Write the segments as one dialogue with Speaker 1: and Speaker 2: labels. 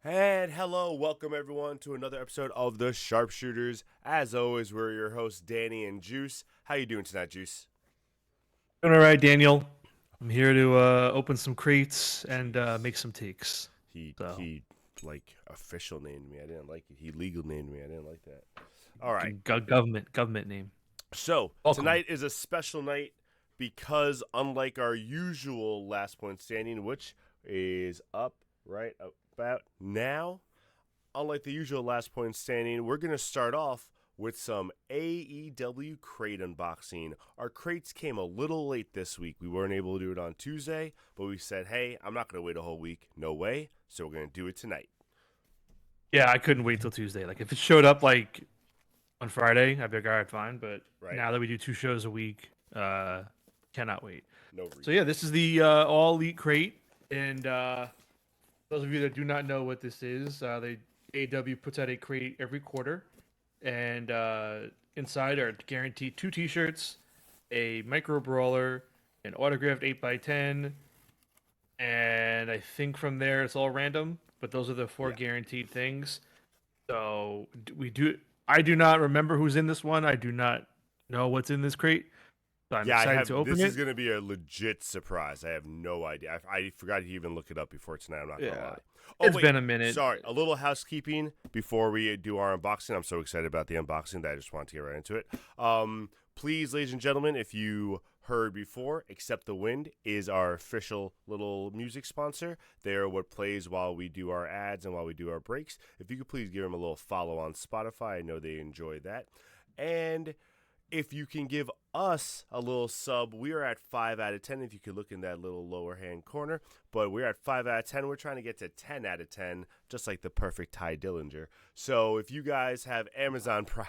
Speaker 1: And hello, welcome everyone to another episode of the SharpSHOOTers. As always, we're your hosts, Danny and Juice. How you doing tonight, Juice?
Speaker 2: Doing all right, Daniel. I'm here to open some crates and make some takes.
Speaker 1: He
Speaker 2: So,
Speaker 1: he like official named me. I didn't like it. He legal named me. I didn't like that. All right.
Speaker 2: government name.
Speaker 1: So
Speaker 2: Welcome.
Speaker 1: tonight is a special night because unlike our usual last point standing, which is up right about now, unlike the usual last point standing, we're gonna start off with some AEW crate unboxing. Our crates came a little late this week. We weren't able to do it on Tuesday, but we said, hey, I'm not going to wait a whole week. No way. So we're going to do it tonight.
Speaker 2: Yeah, I couldn't wait till Tuesday. Like, if it showed up like on Friday, I'd be like, all right, fine. But
Speaker 1: Right.
Speaker 2: now that we do 2 shows a week, cannot wait.
Speaker 1: No reason.
Speaker 2: So yeah, this is the all elite crate, and those of you that do not know what this is, they AEW puts out a crate every quarter, and inside are guaranteed 2 T-shirts, a micro brawler, an autographed 8x10, and I think from there it's all random. But those are the four
Speaker 1: Yeah.
Speaker 2: guaranteed things. So we do. I do not remember who's in this one. I do not know what's in this crate. So I'm
Speaker 1: Yeah, I
Speaker 2: excited
Speaker 1: have.
Speaker 2: to open
Speaker 1: This
Speaker 2: it.
Speaker 1: is going to be a legit surprise. I have no idea. I forgot to even look it up before tonight. I'm not going to
Speaker 2: Yeah,
Speaker 1: lie.
Speaker 2: it's been a minute.
Speaker 1: Sorry. A little housekeeping before we do our unboxing. I'm so excited about the unboxing that I just want to get right into it. Please, ladies and gentlemen, if you heard before, Accept the Wind is our official little music sponsor. They are what plays while we do our ads and while we do our breaks. If you could please give them a little follow on Spotify. I know they enjoy that. And if you can give us a little sub, we are at 5 out of 10. If you could look in that little lower hand corner, but we're at 5 out of 10. We're trying to get to 10 out of 10, just like the perfect Ty Dillinger. So if you guys have Amazon Prime,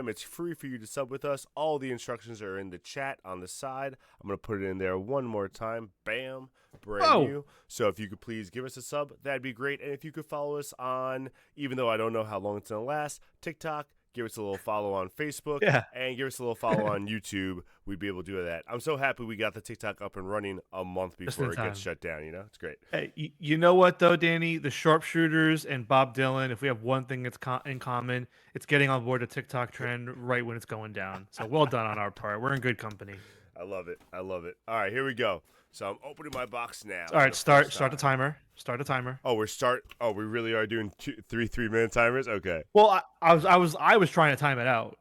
Speaker 1: it's free for you to sub with us. All the instructions are in the chat on the side. I'm going to put it in there one more time. Bam. Brand new. So if you could please give us a sub, that'd be great. And if you could follow us on, even though I don't know how long it's going to last, TikTok, give us a little follow on Facebook, and give us a little follow on YouTube. We'd be able to do that. I'm so happy we got the TikTok up and running a month before it gets shut down. You know, it's great.
Speaker 2: Hey, you know what though, Danny? The Sharpshooters and Bob Dylan, if we have one thing that's in common, it's getting on board the TikTok trend right when it's going down. So well done on our part. We're in good company.
Speaker 1: I love it. I love it. All right, here we go. So I'm opening my box now.
Speaker 2: All right, start the timer. Start the timer.
Speaker 1: Oh, we really are doing 3-minute timers. Okay.
Speaker 2: Well, I was trying to time it out,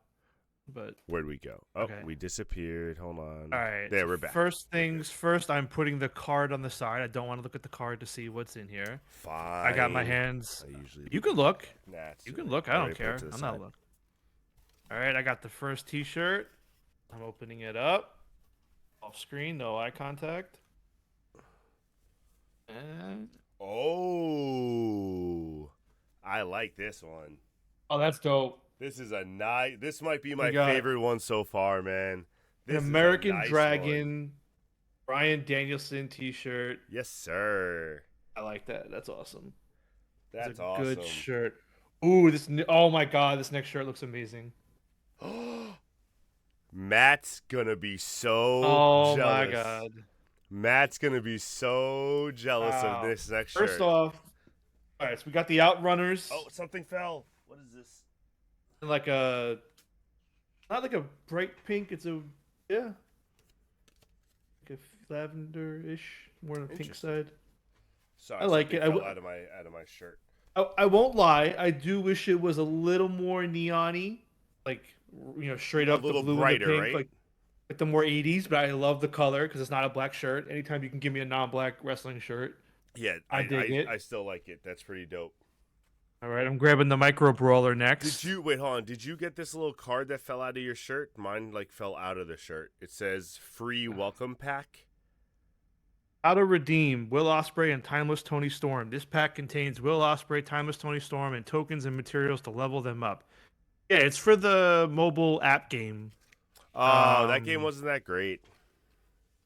Speaker 2: but
Speaker 1: where'd we go? Oh,
Speaker 2: okay.
Speaker 1: We disappeared. Hold on.
Speaker 2: All right.
Speaker 1: There, we're back.
Speaker 2: First things first, I'm putting the card on the side. I don't want to look at the card to see what's in here.
Speaker 1: Fine.
Speaker 2: I got my hands.
Speaker 1: I usually
Speaker 2: You can look.
Speaker 1: Nah,
Speaker 2: you can look. I don't care. I'm not looking. All right, I got the first T-shirt. I'm opening it up. Off screen, no eye contact. And
Speaker 1: oh, I like this one.
Speaker 2: Oh, that's dope.
Speaker 1: This is a nice. This might be my favorite one so far, man.
Speaker 2: This an American Dragon Bryan Danielson T-shirt.
Speaker 1: Yes, sir.
Speaker 2: I like that. That's awesome.
Speaker 1: That's awesome.
Speaker 2: Good shirt. Ooh, oh my god, this next shirt looks amazing.
Speaker 1: Matt's gonna be so jealous.
Speaker 2: Oh my god.
Speaker 1: Matt's gonna be so jealous of this next shirt.
Speaker 2: First off, all right, so we got the Outrunners.
Speaker 1: Oh, something fell. What is this?
Speaker 2: Like a, not like a bright pink. It's a like a lavender-ish, more on the pink side.
Speaker 1: Sorry,
Speaker 2: I like it.
Speaker 1: Fell out of my shirt.
Speaker 2: I won't lie. I do wish it was a little more neon-y, like straight up
Speaker 1: a little
Speaker 2: the blue
Speaker 1: brighter,
Speaker 2: and the pink,
Speaker 1: right?
Speaker 2: like the more 80s. But I love the color because it's not a black shirt. Anytime you can give me a non-black wrestling shirt,
Speaker 1: yeah,
Speaker 2: I dig it.
Speaker 1: I still like it. That's pretty dope.
Speaker 2: All right, I'm grabbing the micro brawler next.
Speaker 1: Hold on? Did you get this little card that fell out of your shirt? Mine fell out of the shirt. It says free welcome pack.
Speaker 2: How to redeem Will Ospreay and Timeless Tony Storm. This pack contains Will Ospreay, Timeless Tony Storm, and tokens and materials to level them up. Yeah, it's for the mobile app game.
Speaker 1: Oh, that game wasn't that great.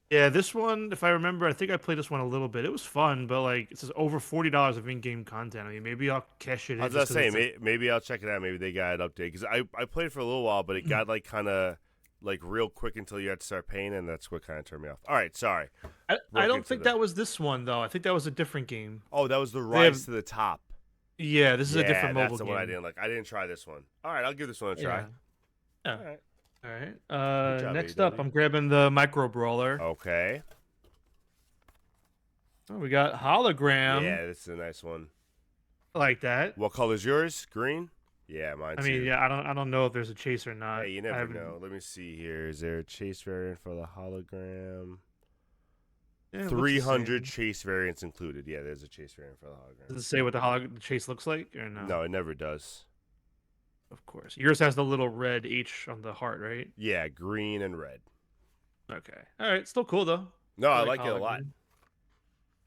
Speaker 2: Yeah, this one, if I remember, I think I played this one a little bit. It was fun, but it says over $40 of in-game content. I mean, maybe I'll cash it in.
Speaker 1: I was gonna say, maybe I'll check it out. Maybe they got it updated because I played for a little while, but it got kind of like real quick until you had to start paying, and that's what kind of turned me off. All right, sorry.
Speaker 2: I
Speaker 1: Broke
Speaker 2: don't
Speaker 1: into
Speaker 2: think
Speaker 1: the-
Speaker 2: that was this one though. I think that was a different game.
Speaker 1: Oh, that was the
Speaker 2: They have-
Speaker 1: Rise to the Top.
Speaker 2: Yeah, this is a different mobile
Speaker 1: that's the
Speaker 2: game.
Speaker 1: one I didn't like. I didn't try this one. All right, I'll give this one a try.
Speaker 2: Yeah.
Speaker 1: All right.
Speaker 2: All right.
Speaker 1: Good job,
Speaker 2: Next
Speaker 1: AW.
Speaker 2: up, I'm grabbing the Micro Brawler.
Speaker 1: Okay.
Speaker 2: Oh, we got hologram.
Speaker 1: Yeah, this is a nice one.
Speaker 2: I like that.
Speaker 1: What color is yours? Green? Yeah, mine too.
Speaker 2: I mean, yeah, I don't know if there's a chase or not.
Speaker 1: Hey, you
Speaker 2: I
Speaker 1: never
Speaker 2: haven't-
Speaker 1: know. Let me see here. Is there a chase variant for the hologram?
Speaker 2: Yeah, it looks the
Speaker 1: 300
Speaker 2: same.
Speaker 1: chase variants included. Yeah, there's a chase variant for the hologram.
Speaker 2: Does it say what the chase looks like or no?
Speaker 1: No, it never does.
Speaker 2: Of course. Yours has the little red H on the heart, right?
Speaker 1: Yeah, green and red.
Speaker 2: Okay. All right. Still cool though.
Speaker 1: No, I like it a
Speaker 2: hologram.
Speaker 1: lot.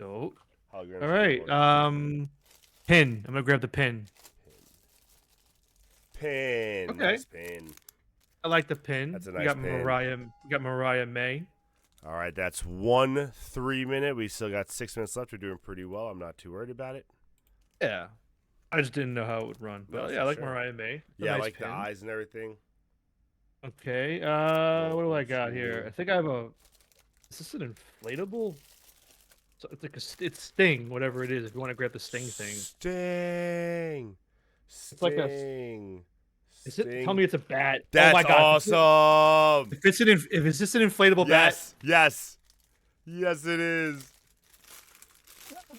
Speaker 2: Dope.
Speaker 1: Holograms
Speaker 2: All
Speaker 1: are
Speaker 2: right.
Speaker 1: cool.
Speaker 2: Pin. I'm gonna grab the pin.
Speaker 1: Pin.
Speaker 2: Okay.
Speaker 1: Nice pin.
Speaker 2: I like the pin.
Speaker 1: That's a
Speaker 2: We
Speaker 1: nice
Speaker 2: got
Speaker 1: pin.
Speaker 2: We got Mariah May.
Speaker 1: All right, that's 1 3-minute. We still got 6 minutes left. We're doing pretty well. I'm not too worried about it.
Speaker 2: Yeah. I just didn't know how it would run. But
Speaker 1: No,
Speaker 2: yeah,
Speaker 1: for
Speaker 2: I like
Speaker 1: sure.
Speaker 2: Mariah May. It's a
Speaker 1: Yeah, I
Speaker 2: nice
Speaker 1: like
Speaker 2: pin.
Speaker 1: the eyes and everything.
Speaker 2: Okay. What do I got here? I think I have a. Is this an inflatable? So it's like it's Sting, whatever it is. If you want to grab the Sting thing,
Speaker 1: Sting.
Speaker 2: like a-
Speaker 1: Sting.
Speaker 2: is it? Tell me it's a bat.
Speaker 1: That's
Speaker 2: oh my god!
Speaker 1: awesome.
Speaker 2: If it's just an inflatable
Speaker 1: Yes, yes. Yes, it is.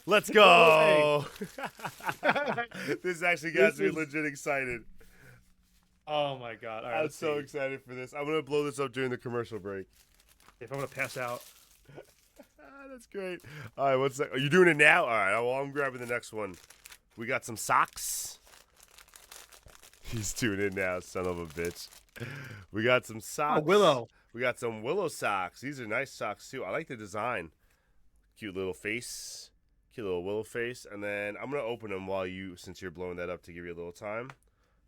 Speaker 1: Let's go. This actually got me legit excited.
Speaker 2: bat. Oh my god! All right,
Speaker 1: I'm
Speaker 2: let's
Speaker 1: so
Speaker 2: see.
Speaker 1: excited for this. I'm going to blow this up during the commercial break.
Speaker 2: If I'm gonna pass out.
Speaker 1: That's great. All right, what's that? Are you doing it now? All right, well, I'm grabbing the next one. We got some socks. He's doing it now, son of a bitch. We got some socks.
Speaker 2: Oh, Willow.
Speaker 1: We got some Willow socks. These are nice socks, too. I like the design. Cute little face. Cute little Willow face. And then I'm going to open them since you're blowing that up to give you a little time,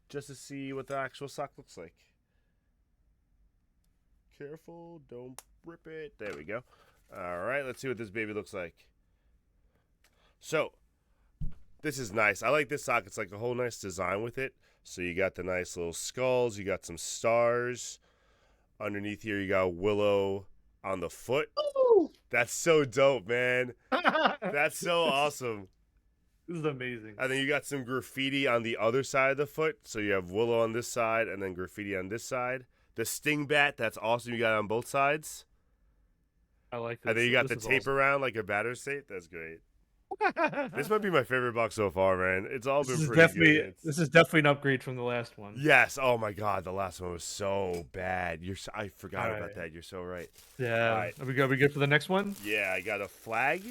Speaker 1: just to see what the actual sock looks like. Careful, don't rip it. There we go. All right, let's see what this baby looks like. So, this is nice. I like this sock. It's like a whole nice design with it. So you got the nice little skulls. You got some stars. Underneath here, you got Willow on the foot.
Speaker 2: Ooh.
Speaker 1: That's so dope, man. That's so awesome.
Speaker 2: This is amazing.
Speaker 1: And then you got some graffiti on the other side of the foot. So you have Willow on this side and then graffiti on this side. The Sting bat, that's awesome. You got it on both sides.
Speaker 2: I like this.
Speaker 1: And then you got the
Speaker 2: This is
Speaker 1: tape around like a batter's tape. That's great. This might be my favorite box so far, man. It's all been pretty good.
Speaker 2: This is definitely an upgrade from the last one.
Speaker 1: Yes. Oh my God, the last one was so bad. I forgot
Speaker 2: All
Speaker 1: about
Speaker 2: right.
Speaker 1: that. You're so right.
Speaker 2: Yeah.
Speaker 1: All right.
Speaker 2: Are we good? We good for the next one?
Speaker 1: Yeah, I got a flag.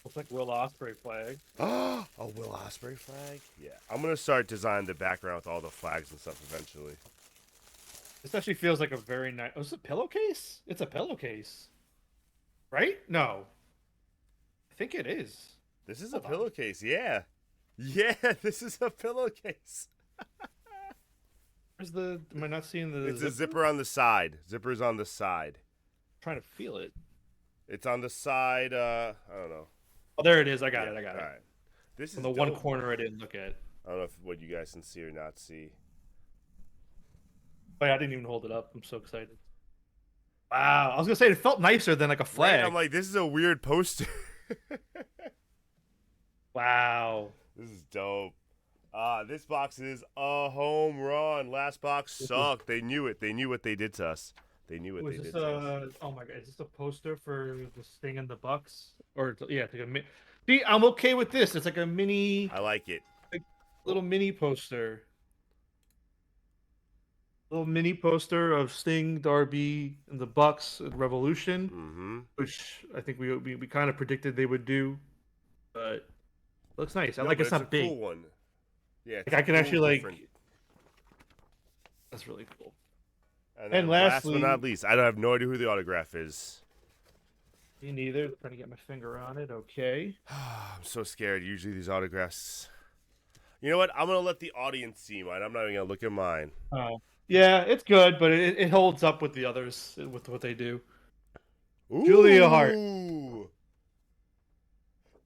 Speaker 2: Looks like Will Ospreay flag.
Speaker 1: Oh, a Will Ospreay flag. Yeah, I'm gonna start designing the background with all the flags and stuff eventually.
Speaker 2: This actually feels like a very nice. Oh, is it a pillowcase? It's a pillowcase, right? No, I think it is.
Speaker 1: This is a
Speaker 2: Hold on.
Speaker 1: pillowcase. Yeah, yeah. This is a pillowcase.
Speaker 2: Where's the? Am I not seeing the?
Speaker 1: It's a zipper on the side. Zipper's on the side.
Speaker 2: I'm trying to feel it.
Speaker 1: It's on the side. I don't know.
Speaker 2: Oh, there it is. I got
Speaker 1: Yeah,
Speaker 2: it. I got
Speaker 1: all
Speaker 2: it.
Speaker 1: right. This is
Speaker 2: On the one
Speaker 1: dope.
Speaker 2: corner I didn't look at.
Speaker 1: I don't know what you guys can see or not see.
Speaker 2: Oh, yeah, I didn't even hold it up. I'm so excited. Wow, I was gonna say it felt nicer than like a flag.
Speaker 1: Right? I'm like, this is a weird poster.
Speaker 2: Wow.
Speaker 1: This is dope. This box is a home run. Last box sucked. They knew it. They knew what they did to us. They knew what
Speaker 2: Was
Speaker 1: they
Speaker 2: this
Speaker 1: did to us.
Speaker 2: oh my god, is this a poster for the Sting and the Bucks? Or yeah, it's like a See, I'm okay with this. It's like a mini
Speaker 1: I like it.
Speaker 2: little mini poster. Little mini poster of Sting, Darby, and the Bucks at Revolution,
Speaker 1: Mm-hmm.
Speaker 2: which I think we kind of predicted they would do. But looks nice. I
Speaker 1: No,
Speaker 2: like
Speaker 1: but
Speaker 2: it's not
Speaker 1: a
Speaker 2: big.
Speaker 1: cool one. Yeah, it's
Speaker 2: Like, I can
Speaker 1: cool,
Speaker 2: actually, like,
Speaker 1: different.
Speaker 2: That's really cool.
Speaker 1: And, then
Speaker 2: and
Speaker 1: last
Speaker 2: lastly-
Speaker 1: but not least, I don't have no idea who the autograph is.
Speaker 2: Me neither. Trying to get my finger on it. Okay.
Speaker 1: I'm so scared. Usually these autographs. You know what? I'm gonna let the audience see mine. I'm not even gonna look at mine.
Speaker 2: Oh. Yeah, it's good, but it holds up with the others with what they do. Julia Hart.
Speaker 1: Ooh.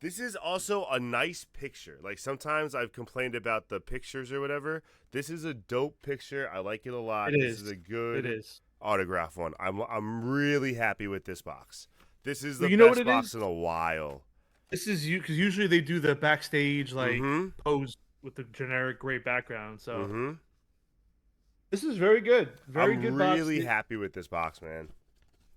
Speaker 1: This is also a nice picture. Like sometimes I've complained about the pictures or whatever. This is a dope picture. I like it a lot.
Speaker 2: It
Speaker 1: This is
Speaker 2: is.
Speaker 1: a
Speaker 2: It
Speaker 1: good
Speaker 2: is.
Speaker 1: autograph one. I'm really happy with this box. This is
Speaker 2: Well,
Speaker 1: the
Speaker 2: you know what
Speaker 1: best
Speaker 2: it
Speaker 1: box
Speaker 2: is?
Speaker 1: in a while.
Speaker 2: This is you because usually they do the backstage like
Speaker 1: Mm-hmm.
Speaker 2: pose with the generic gray background. So
Speaker 1: Mm-hmm.
Speaker 2: this is very good. Very
Speaker 1: I'm
Speaker 2: good box.
Speaker 1: really happy with this box, man.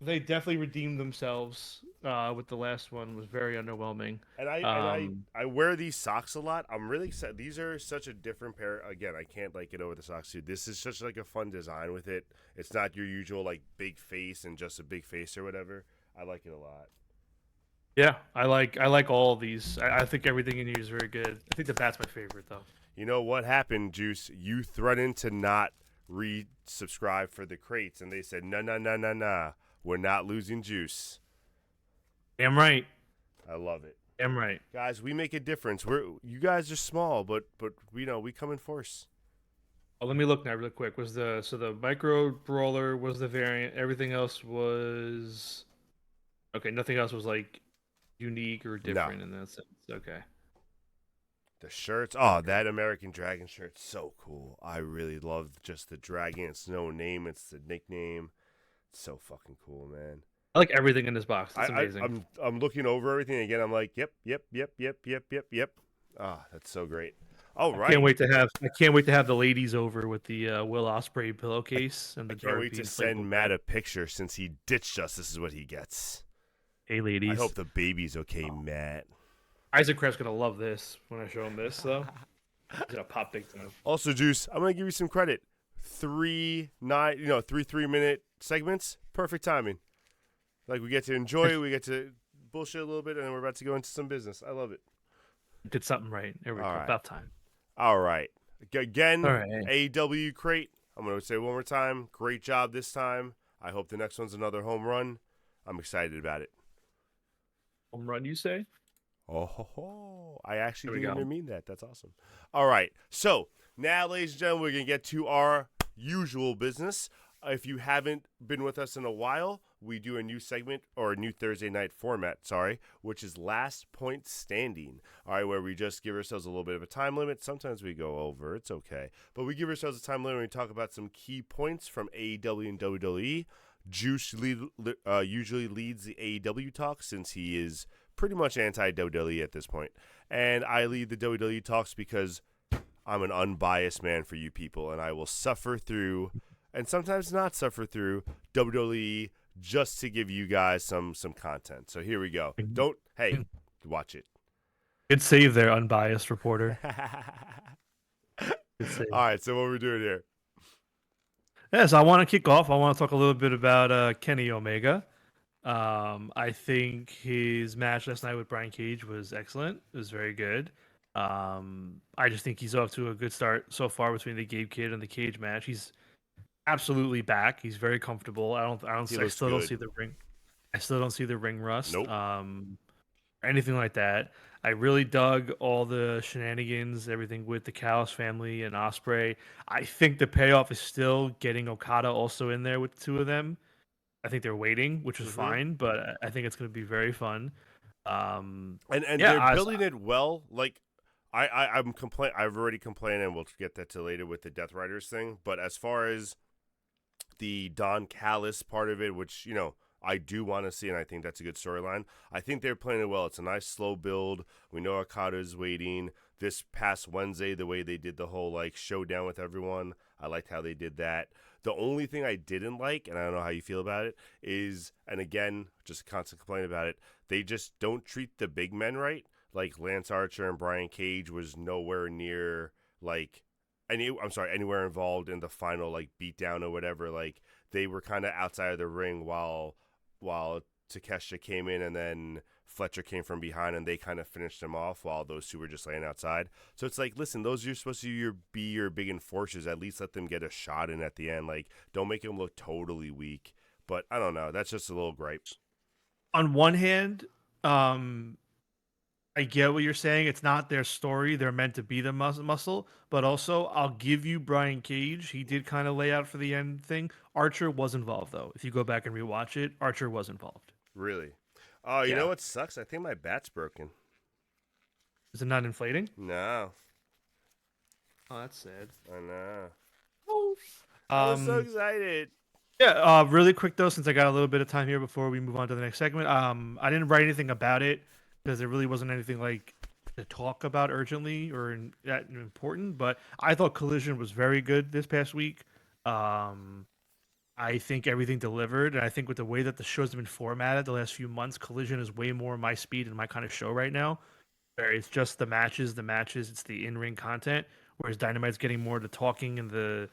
Speaker 2: They definitely redeemed themselves with the last one. Was very underwhelming.
Speaker 1: And I and I
Speaker 2: Um,
Speaker 1: I wear these socks a lot. I'm really excited. These are such a different pair. Again, I can't like get over the socks too. This is such like a fun design with it. It's not your usual like big face and just a big face or whatever. I like it a lot.
Speaker 2: yeah, I like all of these. I think everything in here is very good. I think the bat's my favorite though.
Speaker 1: You know what happened, Juice? You threatened to not resubscribe for the crates, and they said, no, no, no, no, no. We're not losing Juice.
Speaker 2: Damn right.
Speaker 1: I love it.
Speaker 2: Damn right.
Speaker 1: Guys, we make a difference. You guys are small, but we know we come in force.
Speaker 2: Oh, let me look now, real quick. Was the micro brawler was the variant? Everything else was okay. Nothing else was like unique or
Speaker 1: No.
Speaker 2: different in that sense. Okay.
Speaker 1: The shirts. Oh, that American Dragon shirt's so cool. I really love just the dragon. It's no name, it's the nickname. It's so fucking cool, man.
Speaker 2: I like everything in this box. It's amazing.
Speaker 1: I'm looking over everything again. I'm like, yep, yep, yep, yep, yep, yep, yep. Ah, that's so great. All right.
Speaker 2: I can't wait to have the ladies over with the Will Ospreay pillowcase and the
Speaker 1: I can't wait to
Speaker 2: Darby
Speaker 1: send
Speaker 2: inflatable
Speaker 1: Matt
Speaker 2: bag.
Speaker 1: a picture since he ditched us. This is what he gets.
Speaker 2: Hey, ladies.
Speaker 1: I hope the baby's okay, Matt.
Speaker 2: Isaac Crab's gonna love this when I show him this, though. He's gonna pop big time.
Speaker 1: Also, Juice, I'm gonna give you some credit. 3 3-minute segments, perfect timing. Like we get to enjoy, we get to bullshit a little bit, and then we're about to go into some business. I love it.
Speaker 2: Did something right. There we go.
Speaker 1: All right.
Speaker 2: About time.
Speaker 1: All right. Again,
Speaker 2: All right.
Speaker 1: AEW crate. I'm going to say it one more time. Great job this time. I hope the next one's another home run. I'm excited about it.
Speaker 2: Home run, you say?
Speaker 1: Oh, ho, ho. I actually
Speaker 2: There we
Speaker 1: didn't
Speaker 2: go.
Speaker 1: even mean that. That's awesome. All right. So now, ladies and gentlemen, we're going to get to our usual business. If you haven't been with us in a while, we do a new segment or a new Thursday night format, which is Last Point Standing. All right, where we just give ourselves a little bit of a time limit. Sometimes we go over. It's okay. But we give ourselves a time limit and we talk about some key points from AEW and WWE. Juice usually leads the AEW talk since he is pretty much anti-WWE at this point. And I lead the WWE talks because I'm an unbiased man for you people, and I will suffer through and sometimes not suffer through WWE just to give you guys some content. So here we go. Watch it.
Speaker 2: Good save there, unbiased reporter. Good save.
Speaker 1: All right, so what we're doing here.
Speaker 2: Yeah, so I want to kick off. I want to talk a little bit about Kenny Omega. I think his match last night with Brian Cage was excellent. It was very good. I just think he's off to a good start so far between the Gabe Kid and the Cage match. He's absolutely back. He's very comfortable. I still don't see the ring. I still don't see the ring rust.
Speaker 1: Nope.
Speaker 2: Or anything like that. I really dug all the shenanigans, everything with the Callis family and Osprey. I think the payoff is still getting Okada also in there with the two of them. I think they're waiting, which is fine, but I think it's going to be very fun.
Speaker 1: And they're building it well. Like I've already complained, and we'll get that to later with the Death Riders thing. But as far as the Don Callis part of it, which I do want to see, and I think that's a good storyline. I think they're playing it well. It's a nice slow build. We know Okada's waiting. This past Wednesday, the way they did the whole showdown with everyone, I liked how they did that. The only thing I didn't like, and I don't know how you feel about it, is, and again, just a constant complaint about it, they just don't treat the big men right. Like Lance Archer and Brian Cage was nowhere near anywhere involved in the final beatdown or whatever. Like they were kind of outside of the ring while Takeshita came in, and then Fletcher came from behind, and they kind of finished him off while those two were just laying outside. So it's listen, those are supposed to be your big enforcers. At least let them get a shot in at the end. Don't make them look totally weak. But I don't know. That's just a little gripe.
Speaker 2: On one hand, I get what you're saying. It's not their story. They're meant to be the muscle. But also, I'll give you Brian Cage. He did kind of lay out for the end thing. Archer was involved, though. If you go back and rewatch it, Archer was involved.
Speaker 1: Really? Oh, you know what sucks? I think my bat's broken.
Speaker 2: Is it not inflating?
Speaker 1: No,
Speaker 2: Oh, that's sad.
Speaker 1: I know.
Speaker 2: Oh.
Speaker 1: I was so
Speaker 2: Um,
Speaker 1: excited.
Speaker 2: yeah, really quick though, since I got a little bit of time here before we move on to the next segment. I didn't write anything about it because there really wasn't anything like to talk about urgently or that important. But I thought Collision was very good this past week. Um, I think everything delivered, and I think with the way that the shows have been formatted the last few months, Collision is way more my speed and my kind of show right now. Where it's just the matches, it's the in-ring content. Whereas Dynamite's getting more to talking, and the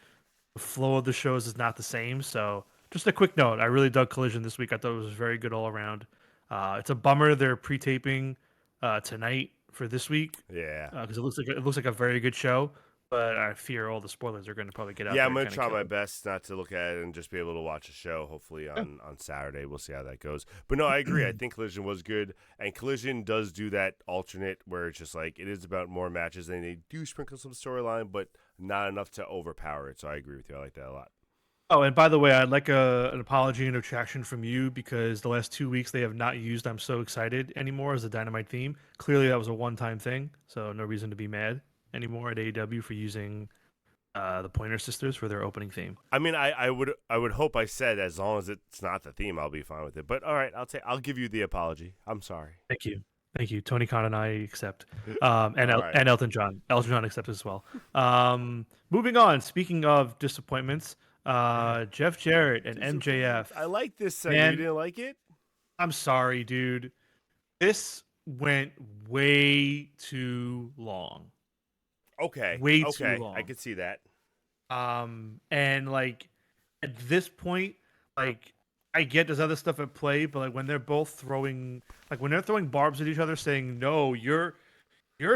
Speaker 2: flow of the shows is not the same. So, just a quick note: I really dug Collision this week. I thought it was very good all around. It's a bummer they're pre-taping tonight for this week
Speaker 1: Yeah.
Speaker 2: because it looks like a very good show. But I fear all the spoilers are going to probably get out
Speaker 1: Yeah,
Speaker 2: there
Speaker 1: I'm
Speaker 2: and
Speaker 1: gonna
Speaker 2: kind of
Speaker 1: try
Speaker 2: kill
Speaker 1: my
Speaker 2: it.
Speaker 1: best not to look at it and just be able to watch a show. Hopefully
Speaker 2: Yeah.
Speaker 1: on Saturday, we'll see how that goes. But no, I agree. I think Collision was good, and Collision does do that alternate where it's just like it is about more matches, and they do sprinkle some storyline, but not enough to overpower it. So I agree with you. I like that a lot.
Speaker 2: Oh, and by the way, I'd like an apology and retraction from you because the last 2 weeks they have not used "I'm So Excited" anymore as a Dynamite theme. Clearly, that was a one-time thing, so no reason to be mad anymore at AEW for using the Pointer Sisters for their opening theme.
Speaker 1: I mean, I would hope I said as long as it's not the theme, I'll be fine with it. But all right, I'll give you the apology. I'm sorry.
Speaker 2: Thank you. Tony Khan and I accept,
Speaker 1: All right.
Speaker 2: And Elton John. Elton John accepts as well. Moving on. Speaking of disappointments, Jeff Jarrett and
Speaker 1: Disappointments. I
Speaker 2: MJF.
Speaker 1: like this segment. You
Speaker 2: Man,
Speaker 1: didn't like it?
Speaker 2: I'm sorry, dude. This went way too long.
Speaker 1: Okay.
Speaker 2: Way too
Speaker 1: Okay. I
Speaker 2: long.
Speaker 1: could see that.
Speaker 2: And like at this point, like I get there's other stuff at play, but like when they're both throwing, like when they're throwing barbs at each other, saying no, your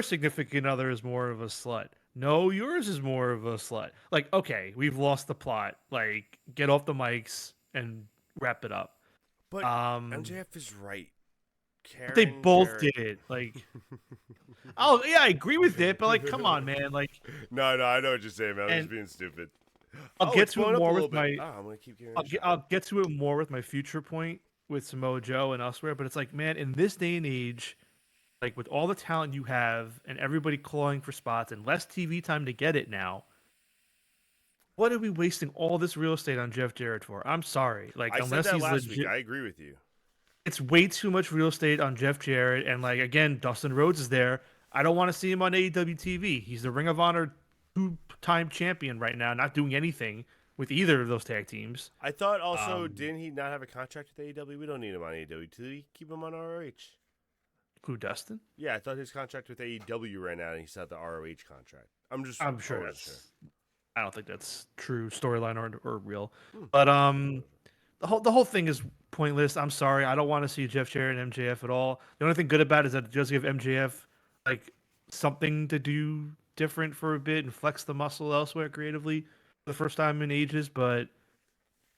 Speaker 2: significant other is more of a slut. No, yours is more of a slut. Like, okay, we've lost the plot. Like, get off the mics and wrap it up.
Speaker 1: But
Speaker 2: Um,
Speaker 1: MJF is right.
Speaker 2: but they
Speaker 1: Karen
Speaker 2: both
Speaker 1: Jarrett.
Speaker 2: did it. Like, oh yeah, I agree with it, but like, come on, man. Like,
Speaker 1: No, I know what you're saying, man. I'm just
Speaker 2: and
Speaker 1: being stupid.
Speaker 2: I'll
Speaker 1: Oh,
Speaker 2: get
Speaker 1: it's
Speaker 2: to it
Speaker 1: blowing up a
Speaker 2: more
Speaker 1: little
Speaker 2: with
Speaker 1: bit.
Speaker 2: my
Speaker 1: Oh, I'm gonna keep giving it a shot.
Speaker 2: I'll get to it more with my future point with Samoa Joe and elsewhere. But it's like, man, in this day and age, like with all the talent you have and everybody clawing for spots and less TV time to get it now, what are we wasting all this real estate on Jeff Jarrett for? I'm sorry, like
Speaker 1: I said
Speaker 2: unless
Speaker 1: that
Speaker 2: he's
Speaker 1: last week.
Speaker 2: legit,
Speaker 1: I agree with you.
Speaker 2: it's way too much real estate on Jeff Jarrett. And like again, Dustin Rhodes is there. I don't want to see him on AEW TV. He's the Ring of Honor two-time champion right now, not doing anything with either of those tag teams.
Speaker 1: I thought also,
Speaker 2: Um,
Speaker 1: didn't he not have a contract with AEW? We don't need him on AEW. Did he keep him on ROH?
Speaker 2: who Dustin?
Speaker 1: Yeah, I thought his contract with AEW ran out and he still had the ROH contract.
Speaker 2: I'm sure
Speaker 1: I wasn't
Speaker 2: that's. I don't think that's true storyline or real.
Speaker 1: sure.
Speaker 2: But the whole thing is pointless. I'm sorry. I don't want to see Jeff Jarrett and MJF at all. The only thing good about it is that it does give MJF like something to do different for a bit and flex the muscle elsewhere creatively for the first time in ages. But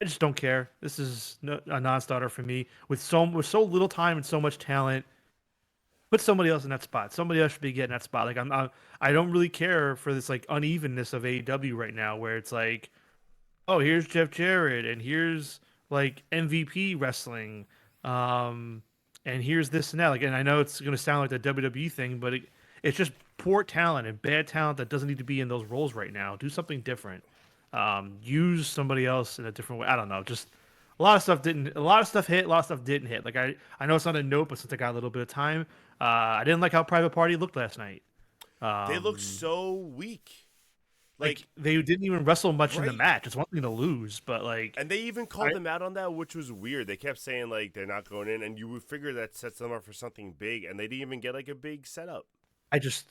Speaker 2: I just don't care. This is a non-starter for me. With so little time and so much talent, put somebody else in that spot. Somebody else should be getting that spot. Like I don't really care for this like unevenness of AEW right now, where it's like, oh, here's Jeff Jarrett, and here's like MVP wrestling, and here's this and that. Like, and I know it's gonna sound like the WWE thing, but it's just poor talent and bad talent that doesn't need to be in those roles right now. Do something different. Use somebody else in a different way. I don't know. Just a lot of stuff didn't. A lot of stuff hit. A lot of stuff didn't hit. Like I know it's not a note, but since I got a little bit of time, I didn't like how Private Party looked last night.
Speaker 1: They look
Speaker 2: Um,
Speaker 1: so weak.
Speaker 2: like they didn't even wrestle much in the
Speaker 1: Right.
Speaker 2: match. It's one thing to lose, but like
Speaker 1: And they even
Speaker 2: I
Speaker 1: called them out on that, which was weird. They kept saying like they're not going in, and you would figure that sets them up for something big, and they didn't even get like a big setup.
Speaker 2: I just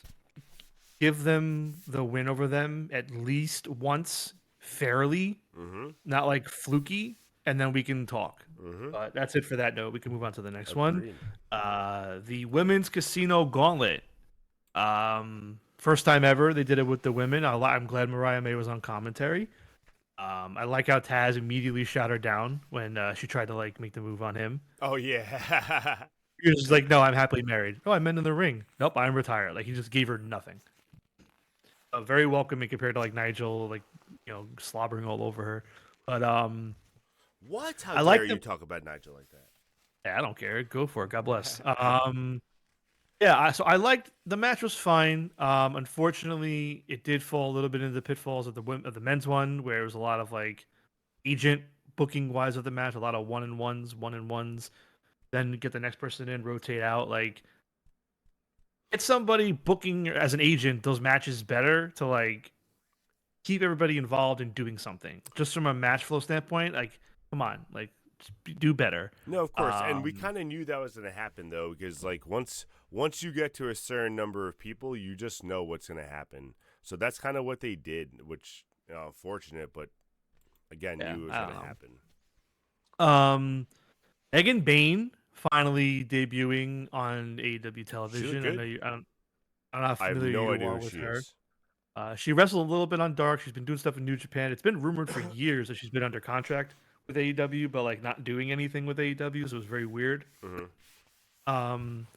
Speaker 2: give them the win over them at least once fairly,
Speaker 1: Mm-hmm.
Speaker 2: not like fluky, and then we can talk.
Speaker 1: Mm-hmm.
Speaker 2: But that's it for that note. We can move on to the next one.
Speaker 1: Agreed.
Speaker 2: The women's casino gauntlet. First time ever they did it with the women. I'm glad Mariah May was on commentary. I like how Taz immediately shot her down when she tried to like make the move on him.
Speaker 1: Oh yeah.
Speaker 2: He was just like, "No, I'm happily married." Oh, I meant in the ring. Nope, I'm retired. Like he just gave her nothing. Very welcoming compared to like Nigel, like slobbering all over her. But
Speaker 1: What? How
Speaker 2: I
Speaker 1: dare
Speaker 2: like
Speaker 1: you
Speaker 2: the.
Speaker 1: talk about Nigel like that?
Speaker 2: Yeah, I don't care. Go for it. God bless. Yeah, so I liked the match was fine. Unfortunately, it did fall a little bit into the pitfalls of the men's one, where it was a lot of like agent booking wise of the match, a lot of one and ones. Then get the next person in, rotate out. Like get somebody booking as an agent those matches better to like keep everybody involved in doing something. Just from a match flow standpoint, like come on, like do better.
Speaker 1: No, of course, and we
Speaker 2: Um,
Speaker 1: kind of knew that was going to happen though, because like once you get to a certain number of people, you just know what's going to happen. So that's kind of what they did, which unfortunate, but again,
Speaker 2: yeah,
Speaker 1: knew it was
Speaker 2: I
Speaker 1: going
Speaker 2: don't
Speaker 1: to
Speaker 2: know.
Speaker 1: happen.
Speaker 2: Egan Bain finally debuting on AEW
Speaker 1: She looked
Speaker 2: television.
Speaker 1: good.
Speaker 2: I don't know how
Speaker 1: I have
Speaker 2: familiar
Speaker 1: no
Speaker 2: you
Speaker 1: idea
Speaker 2: are
Speaker 1: who
Speaker 2: with
Speaker 1: she
Speaker 2: her.
Speaker 1: is.
Speaker 2: She wrestled a little bit on Dark. She's been doing stuff in New Japan. It's been rumored for years that she's been under contract with AEW, but like not doing anything with AEW, so it was very weird.
Speaker 1: Hmm.
Speaker 2: Um,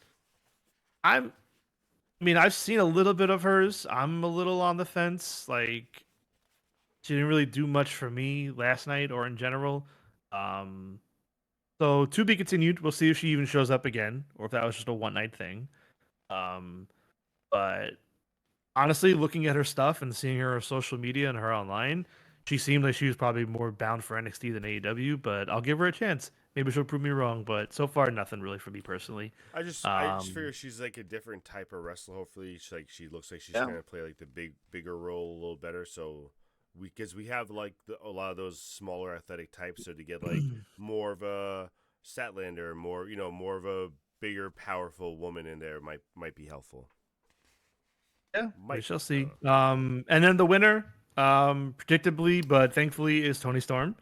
Speaker 2: I'm, I mean, I've seen a little bit of hers. I'm a little on the fence. Like, she didn't really do much for me last night or in general. Um, so to be continued. We'll see if she even shows up again or if that was just a one night thing. Um, but honestly, looking at her stuff and seeing her social media and her online, she seemed like she was probably more bound for NXT than AEW. But I'll give her a chance. Maybe she'll prove me wrong. But so far, nothing really for me personally.
Speaker 1: I just figure she's like a different type of wrestler. Hopefully, she looks like she's
Speaker 2: Yeah.
Speaker 1: gonna play like the bigger role a little better. So because we have like a lot of those smaller athletic types, so to get like more of a Statlander, more of a bigger, powerful woman in there might be helpful.
Speaker 2: Yeah, we
Speaker 1: Might
Speaker 2: shall
Speaker 1: be. I don't
Speaker 2: see.
Speaker 1: know.
Speaker 2: And then the winner, predictably but thankfully, is Tony Storm.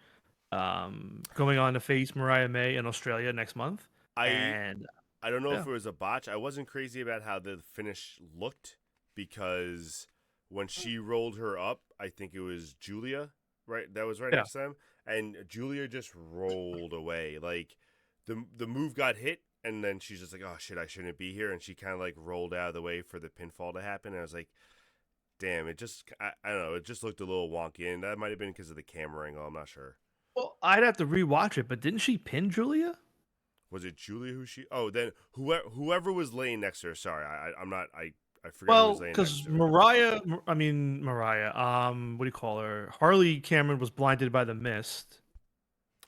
Speaker 2: Going on to face Mariah May in Australia next month.
Speaker 1: I
Speaker 2: And
Speaker 1: I don't know if
Speaker 2: yeah,
Speaker 1: it was a botch. I wasn't crazy about how the finish looked because when she rolled her up, I think it was Julia, right? That was right
Speaker 2: yeah.
Speaker 1: next to them, and Julia just rolled away. Like the move got hit, and then she's just like, "Oh shit, I shouldn't be here," and she kind of like rolled out of the way for the pinfall to happen. And I was like, "Damn!" I don't know. It just looked a little wonky, and that might have been because of the camera angle. I'm not sure.
Speaker 2: Well, I'd have to rewatch it, but didn't she pin Julia?
Speaker 1: Was it Julia who she? Oh, then whoever was laying next to her. Sorry, I'm not. I forgot who was
Speaker 2: Well,
Speaker 1: laying next
Speaker 2: because
Speaker 1: to her.
Speaker 2: Mariah, what do you call her? Harley Cameron was blinded by the mist,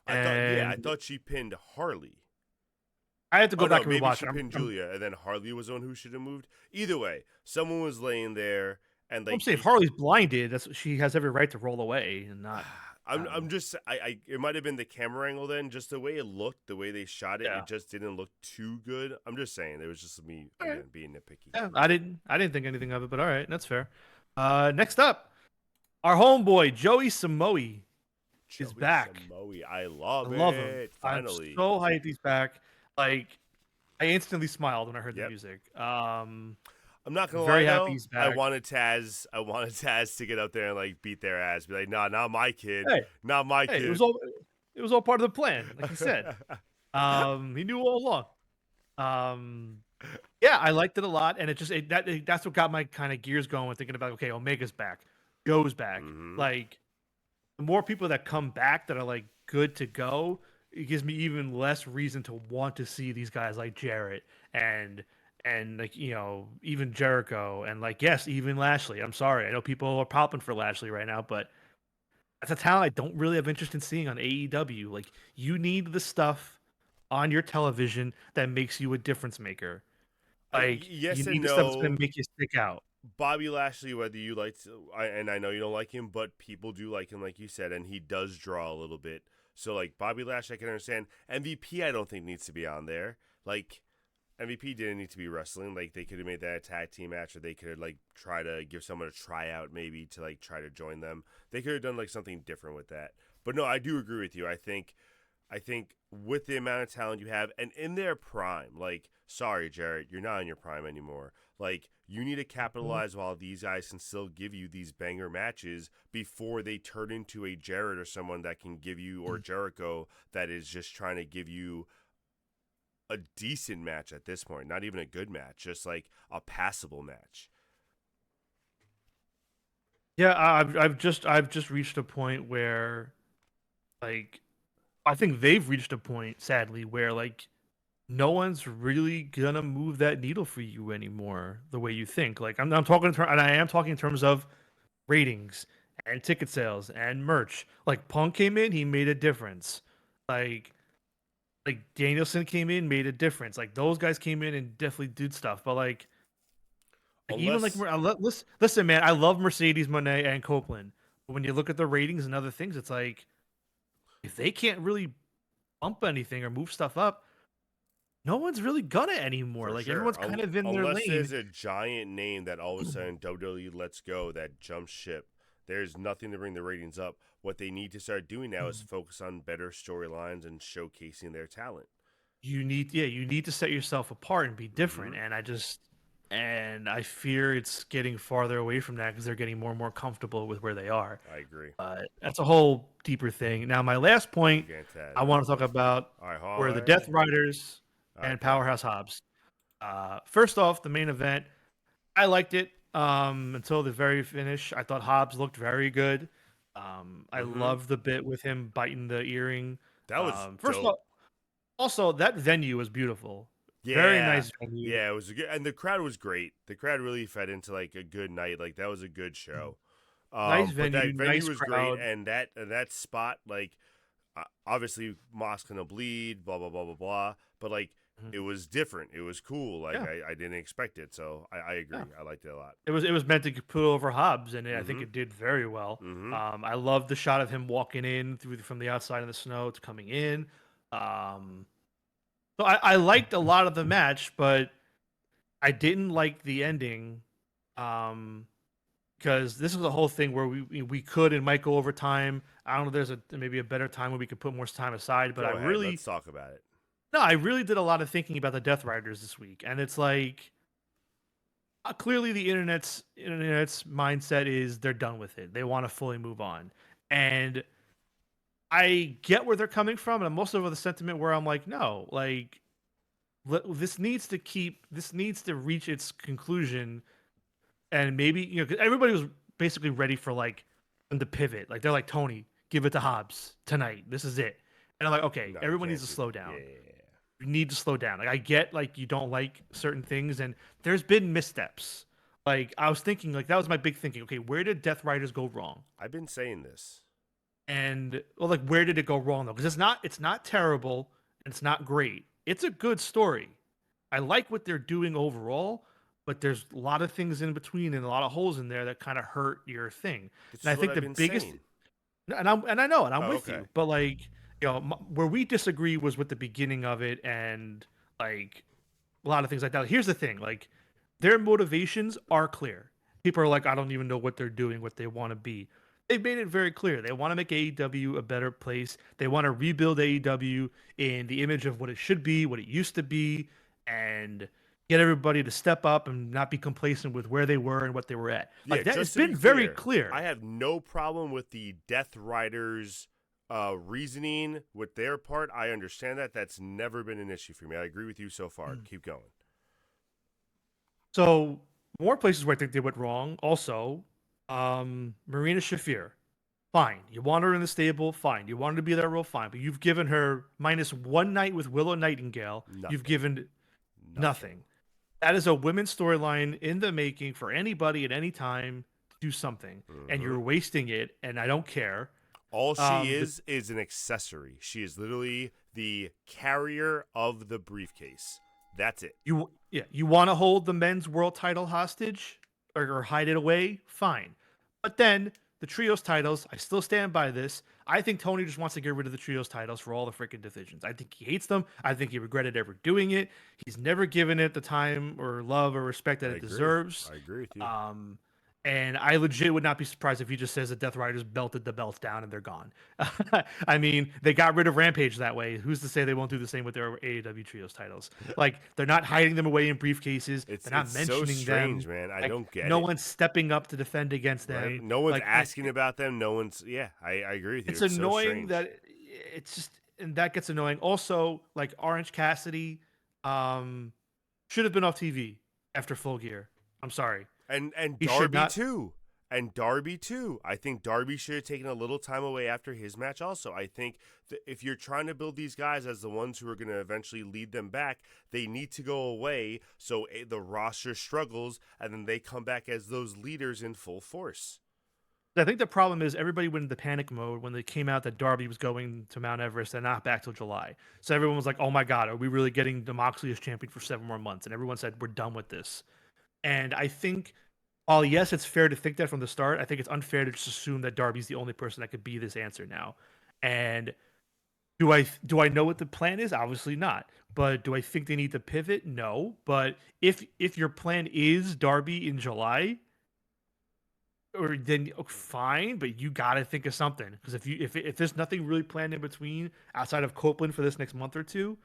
Speaker 1: I
Speaker 2: and
Speaker 1: thought she pinned Harley.
Speaker 2: I had to
Speaker 1: Oh
Speaker 2: go
Speaker 1: no,
Speaker 2: back and
Speaker 1: maybe
Speaker 2: rewatch
Speaker 1: she
Speaker 2: it.
Speaker 1: pinned Julia, and then Harley was the one who should have moved. Either way, someone was laying there, and
Speaker 2: I'm
Speaker 1: like
Speaker 2: saying if Harley's blinded, that's she has every right to roll away and not. I don't
Speaker 1: I'm
Speaker 2: know.
Speaker 1: just it might have been the camera angle then, just the way it looked, the way they shot it,
Speaker 2: Yeah.
Speaker 1: it just didn't look too good. I'm just saying, it was just me
Speaker 2: All right.
Speaker 1: again being nitpicky.
Speaker 2: Yeah, I didn't think anything of it, but all right, that's fair. Next up, our homeboy Joey Samoe is
Speaker 1: Joey
Speaker 2: back.
Speaker 1: Samoe, I
Speaker 2: I
Speaker 1: love
Speaker 2: love him.
Speaker 1: it.
Speaker 2: I'm
Speaker 1: Finally,
Speaker 2: so hyped he's back. Like I instantly smiled when I heard the
Speaker 1: yep.
Speaker 2: music.
Speaker 1: I'm not gonna lie
Speaker 2: Very happy
Speaker 1: though.
Speaker 2: he's back.
Speaker 1: I wanted Taz to get out there and like beat their ass. Be like, nah, not my kid.
Speaker 2: Hey,
Speaker 1: Not my
Speaker 2: hey,
Speaker 1: kid.
Speaker 2: it was all part of the plan, like he said. He knew all along. Um, yeah, I liked it a lot, and that's what got my kind of gears going, thinking about okay, Omega's back, Joe's back.
Speaker 1: Hmm.
Speaker 2: Like the more people that come back that are like good to go, it gives me even less reason to want to see these guys like Jarrett and like even Jericho and like yes even Lashley. I'm sorry, I know people are popping for Lashley right now, but that's a talent I don't really have interest in seeing on AEW. Like you need the stuff on your television that makes you a difference maker. Like you
Speaker 1: Yes
Speaker 2: need
Speaker 1: and
Speaker 2: the stuff that's going
Speaker 1: no.
Speaker 2: to make you stick out.
Speaker 1: Bobby Lashley, whether you and I know you don't like him, but people do like him, like you said, and he does draw a little bit. So like Bobby Lashley, I can understand. MVP, I don't think needs to be on there. Like MVP didn't need to be wrestling. Like they could have made that a tag team match, or they could like try to give someone a tryout, maybe to like try to join them. They could have done like something different with that. But no, I do agree with you. I think with the amount of talent you have, and in their prime, like sorry, Jarrett, you're not in your prime anymore. Like you need to
Speaker 2: Mhm.
Speaker 1: capitalize while these guys can still give you these banger matches before they turn into a Jarrett or someone that can give you, or Jericho that is just trying to give you a decent match at this point, not even a good match, just like a passable match.
Speaker 2: Yeah, I've just reached a point where like I think they've reached a point sadly where like no one's really gonna move that needle for you anymore the way you think. Like I'm talking and I am talking in terms of ratings and ticket sales and merch. Like Punk came in, he made a difference. Like Danielson came in, made a difference. Like those guys came in and definitely did stuff. But like even like
Speaker 1: Unless
Speaker 2: listen, man, I love Mercedes Monet and Copeland. But when you look at the ratings and other things, it's like if they can't really bump anything or move stuff up, no one's really gonna anymore.
Speaker 1: for
Speaker 2: Like
Speaker 1: sure,
Speaker 2: everyone's kind of in their
Speaker 1: unless
Speaker 2: lane.
Speaker 1: there's a giant name that all of a sudden WWE lets go that jumps ship, there's nothing to bring the ratings up. What they need to start doing now is focus on better storylines and showcasing their talent.
Speaker 2: You need to set yourself apart and be different.
Speaker 1: Mm-hmm.
Speaker 2: And I fear it's getting farther away from that because they're getting more and more comfortable with where they are.
Speaker 1: I agree.
Speaker 2: That's a whole deeper thing. Now, my last point
Speaker 1: We'll get into that
Speaker 2: I want to talk about
Speaker 1: all right,
Speaker 2: were the
Speaker 1: all
Speaker 2: Death
Speaker 1: right.
Speaker 2: Riders
Speaker 1: All right,
Speaker 2: and
Speaker 1: go.
Speaker 2: Powerhouse Hobbs. First off, the main event, I liked it until the very finish. I thought Hobbs looked very good. I
Speaker 1: Mm-hmm.
Speaker 2: loved the bit with him biting the earring.
Speaker 1: That was
Speaker 2: First of
Speaker 1: dope.
Speaker 2: all, also that venue was beautiful. Very
Speaker 1: Yeah,
Speaker 2: nice venue.
Speaker 1: yeah, it was a good, and the crowd was great. The crowd really fed into like a good night. Like that was a good show.
Speaker 2: Nice
Speaker 1: But that
Speaker 2: venue,
Speaker 1: venue
Speaker 2: nice
Speaker 1: was great,
Speaker 2: crowd.
Speaker 1: and that spot, like, obviously Moss gonna bleed, blah blah blah blah blah. But like,
Speaker 2: Mhm.
Speaker 1: it was different. It was cool. Like
Speaker 2: Yeah,
Speaker 1: I didn't expect it, so I agree.
Speaker 2: yeah.
Speaker 1: I liked it a lot.
Speaker 2: It was meant to put over Hobbs, and I think
Speaker 1: Mm-hmm.
Speaker 2: it did very well.
Speaker 1: Mm-hmm.
Speaker 2: I love the shot of him walking in from the outside in the snow to coming in. Um, so I liked a lot of the match, but I didn't like the ending. Um, because this is the whole thing where we could and might go over time. I don't know. There's maybe a better time where we could put more time aside, but
Speaker 1: Go ahead. Let's talk about it.
Speaker 2: I really did a lot of thinking about the Death Riders this week, and it's like clearly the internet's mindset is they're done with it. They want to fully move on, and I get where they're coming from, and I'm also of the sentiment where I'm like, no, like this needs to reach its conclusion, and maybe 'cause everybody was basically ready for like them to pivot. Like they're like Tony, give it to Hobbs tonight. This is it, and I'm like, okay,
Speaker 1: No, you
Speaker 2: everyone needs
Speaker 1: can't
Speaker 2: to
Speaker 1: do
Speaker 2: slow
Speaker 1: that. Yeah,
Speaker 2: down.
Speaker 1: yeah, yeah.
Speaker 2: You need to slow down. Like I get like you don't like certain things, and there's been missteps. Like I was thinking, like that was my big thinking. Okay, where did Death Riders go wrong?
Speaker 1: I've been saying this.
Speaker 2: And well, like where did it go wrong though? Because it's not terrible and it's not great. It's a good story. I like what they're doing overall, but there's a lot of things in between and a lot of holes in there that kind of hurt your thing.
Speaker 1: This
Speaker 2: And
Speaker 1: is
Speaker 2: I
Speaker 1: what
Speaker 2: think
Speaker 1: I've
Speaker 2: the
Speaker 1: been
Speaker 2: biggest,
Speaker 1: saying.
Speaker 2: and I know, and I'm
Speaker 1: Oh,
Speaker 2: with
Speaker 1: okay.
Speaker 2: you, but like where we disagree was with the beginning of it and like a lot of things like that. Here's the thing, like their motivations are clear. People are like, I don't even know what they're doing, what they want to be. They've made it very clear. They want to make AEW a better place. They want to rebuild AEW in the image of what it should be, what it used to be, and get everybody to step up and not be complacent with where they were and what they were at.
Speaker 1: Yeah,
Speaker 2: Like that, it's
Speaker 1: just to be
Speaker 2: been very
Speaker 1: clear, I
Speaker 2: clear.
Speaker 1: have no problem with the Death Riders reasoning with their part. I understand that. That's never been an issue for me. I agree with you so far. Keep going.
Speaker 2: So more places where I think they went wrong. Also, Marina Shafir. Fine. You want her in the stable? Fine. You want her to be that role? Fine. But you've given her minus one night with Willow Nightingale. You've
Speaker 1: Nothing.
Speaker 2: given
Speaker 1: Nothing.
Speaker 2: nothing. That is a women's storyline in the making for anybody at any time to do something. And
Speaker 1: Hmm.
Speaker 2: you're wasting it, and I don't care.
Speaker 1: All she
Speaker 2: Um, the,
Speaker 1: is an accessory. She is literally the carrier of the briefcase. That's it.
Speaker 2: you want to hold the men's world title hostage or hide it away? Fine. But then the trios titles, I still stand by this. I think Tony just wants to get rid of the trios titles for all the freaking divisions. I think he hates them. I think he regretted ever doing it. He's never given it the time or love or respect that
Speaker 1: I
Speaker 2: it
Speaker 1: agree.
Speaker 2: deserves.
Speaker 1: I agree with you.
Speaker 2: Um, and I legit would not be surprised if he just says that Death Riders belted the belts down and they're gone. I mean, they got rid of Rampage that way. Who's to say they won't do the same with their AEW Trios titles? Like, they're not hiding them away in briefcases.
Speaker 1: It's
Speaker 2: They're not
Speaker 1: so
Speaker 2: mentioning them.
Speaker 1: strange, man. I
Speaker 2: Like,
Speaker 1: don't get
Speaker 2: no
Speaker 1: it.
Speaker 2: one's stepping up to defend against
Speaker 1: Right?
Speaker 2: them.
Speaker 1: No one's
Speaker 2: Like,
Speaker 1: asking about them. No one's. Yeah, I agree with you.
Speaker 2: it's
Speaker 1: It's so
Speaker 2: annoying
Speaker 1: strange.
Speaker 2: that it's just, and that gets annoying. Also, like Orange Cassidy, um, should have been off TV after Full Gear. I'm sorry.
Speaker 1: And
Speaker 2: He should
Speaker 1: Darby
Speaker 2: not.
Speaker 1: too. And Darby too. I think Darby should have taken a little time away after his match also. I think that if you're trying to build these guys as the ones who are going to eventually lead them back, they need to go away so the roster struggles and then they come back as those leaders in full force.
Speaker 2: I think the problem is everybody went into panic mode when they came out that Darby was going to Mount Everest and not back till July. So everyone was like, "Oh my God, are we really getting the Moxley as champion for 7 more months?" And everyone said, "We're done with this." And I think, while yes, it's fair to think that from the start, I think it's unfair to just assume that Darby's the only person that could be this answer now. And do I know what the plan is? Obviously not. But do I think they need to pivot? No. But if your plan is Darby in July, or then fine, but you got to think of something, because if there's nothing really planned in between outside of Copeland for this next month or two,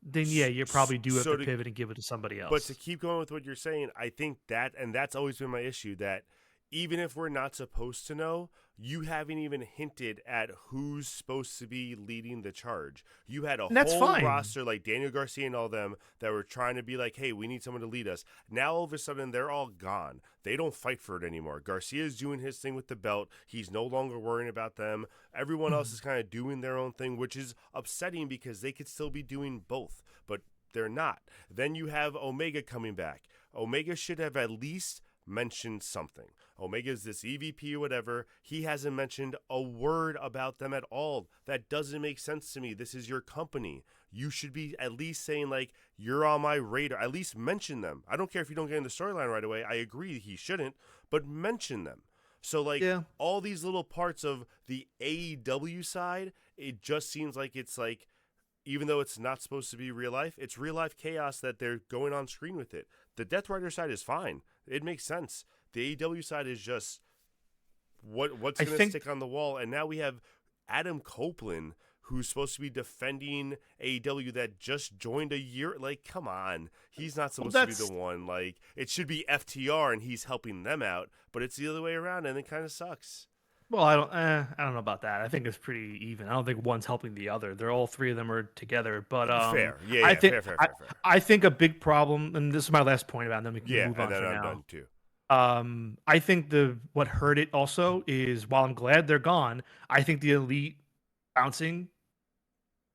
Speaker 2: then yeah, you probably do have
Speaker 1: So
Speaker 2: to pivot and give it to somebody
Speaker 1: But to
Speaker 2: else.
Speaker 1: keep going with what you're saying, I think that, and that's always been my issue, that even if we're not supposed to know, you haven't even hinted at who's supposed to be leading the charge. You had a
Speaker 2: And that's
Speaker 1: whole
Speaker 2: fine.
Speaker 1: roster like Daniel Garcia and all them that were trying to be like, hey, we need someone to lead us. Now all of a sudden they're all gone. They don't fight for it anymore. Garcia's doing his thing with the belt. He's no longer worrying about them. Everyone else is kind of doing their own thing, which is upsetting because they could still be doing both. But they're not. Then you have Omega coming back. Omega should have at least mentioned something. Omega's this EVP or whatever. He hasn't mentioned a word about them at all. That doesn't make sense to me. This is your company. You should be at least saying, like, you're on my radar. At least mention them. I don't care if you don't get in the storyline right away. I agree he shouldn't, but mention them. So, like,
Speaker 2: Yeah.
Speaker 1: all these little parts of the AEW side, it just seems like it's like, even though it's not supposed to be real life, it's real life chaos that they're going on screen with it. The Death Rider side is fine. It makes sense. The AEW side is just what's
Speaker 2: I
Speaker 1: going to
Speaker 2: think
Speaker 1: stick on the wall. And now we have Adam Copeland, who's supposed to be defending AEW that just joined a year. Like, come on. He's not
Speaker 2: well,
Speaker 1: supposed to be the
Speaker 2: that's
Speaker 1: one. Like, it should be FTR and he's helping them out, but it's the other way around and it kind of sucks.
Speaker 2: well, I don't know about that. I think it's pretty even. I don't think one's helping the other. They're all three of them are together. But
Speaker 1: Fair. Yeah,
Speaker 2: I
Speaker 1: yeah.
Speaker 2: think
Speaker 1: Fair, fair, fair, fair.
Speaker 2: I think a big problem, and this is my last point about it, and then we can
Speaker 1: Yeah,
Speaker 2: move
Speaker 1: and
Speaker 2: on
Speaker 1: then
Speaker 2: for
Speaker 1: I'm
Speaker 2: now.
Speaker 1: done too.
Speaker 2: I think the what hurt it also is, while I'm glad they're gone, I think the elite bouncing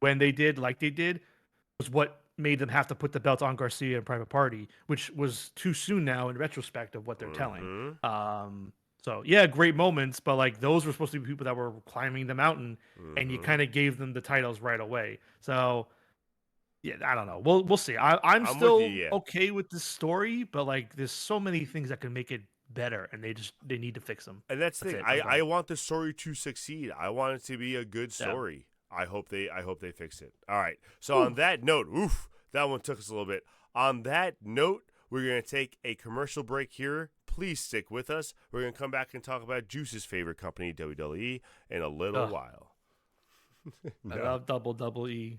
Speaker 2: when they did like they did was what made them have to put the belt on Garcia and Private Party, which was too soon now in retrospect of what they're telling.
Speaker 1: Mm-hmm.
Speaker 2: Um, so yeah, great moments, but like those were supposed to be people that were climbing the mountain, and you
Speaker 1: Mm-hmm.
Speaker 2: kind of gave them the titles right away. So yeah, I don't know. We'll see. I'm
Speaker 1: I'm with you,
Speaker 2: still
Speaker 1: yeah.
Speaker 2: okay with this story, but like there's so many things that can make it better, and they need to fix them.
Speaker 1: And that's the
Speaker 2: That's
Speaker 1: thing.
Speaker 2: it. I'm
Speaker 1: I
Speaker 2: done.
Speaker 1: want the story to succeed. I want it to be a good
Speaker 2: Yeah.
Speaker 1: story. I hope they fix it. All right. So on
Speaker 2: Whew.
Speaker 1: that note, oof, that one took us a little bit. On that note, we're gonna take a commercial break here. Please stick with us. We're gonna come back and talk about Juice's favorite company, WWE, in a little
Speaker 2: Ugh,
Speaker 1: while.
Speaker 2: I
Speaker 1: No.
Speaker 2: love double E.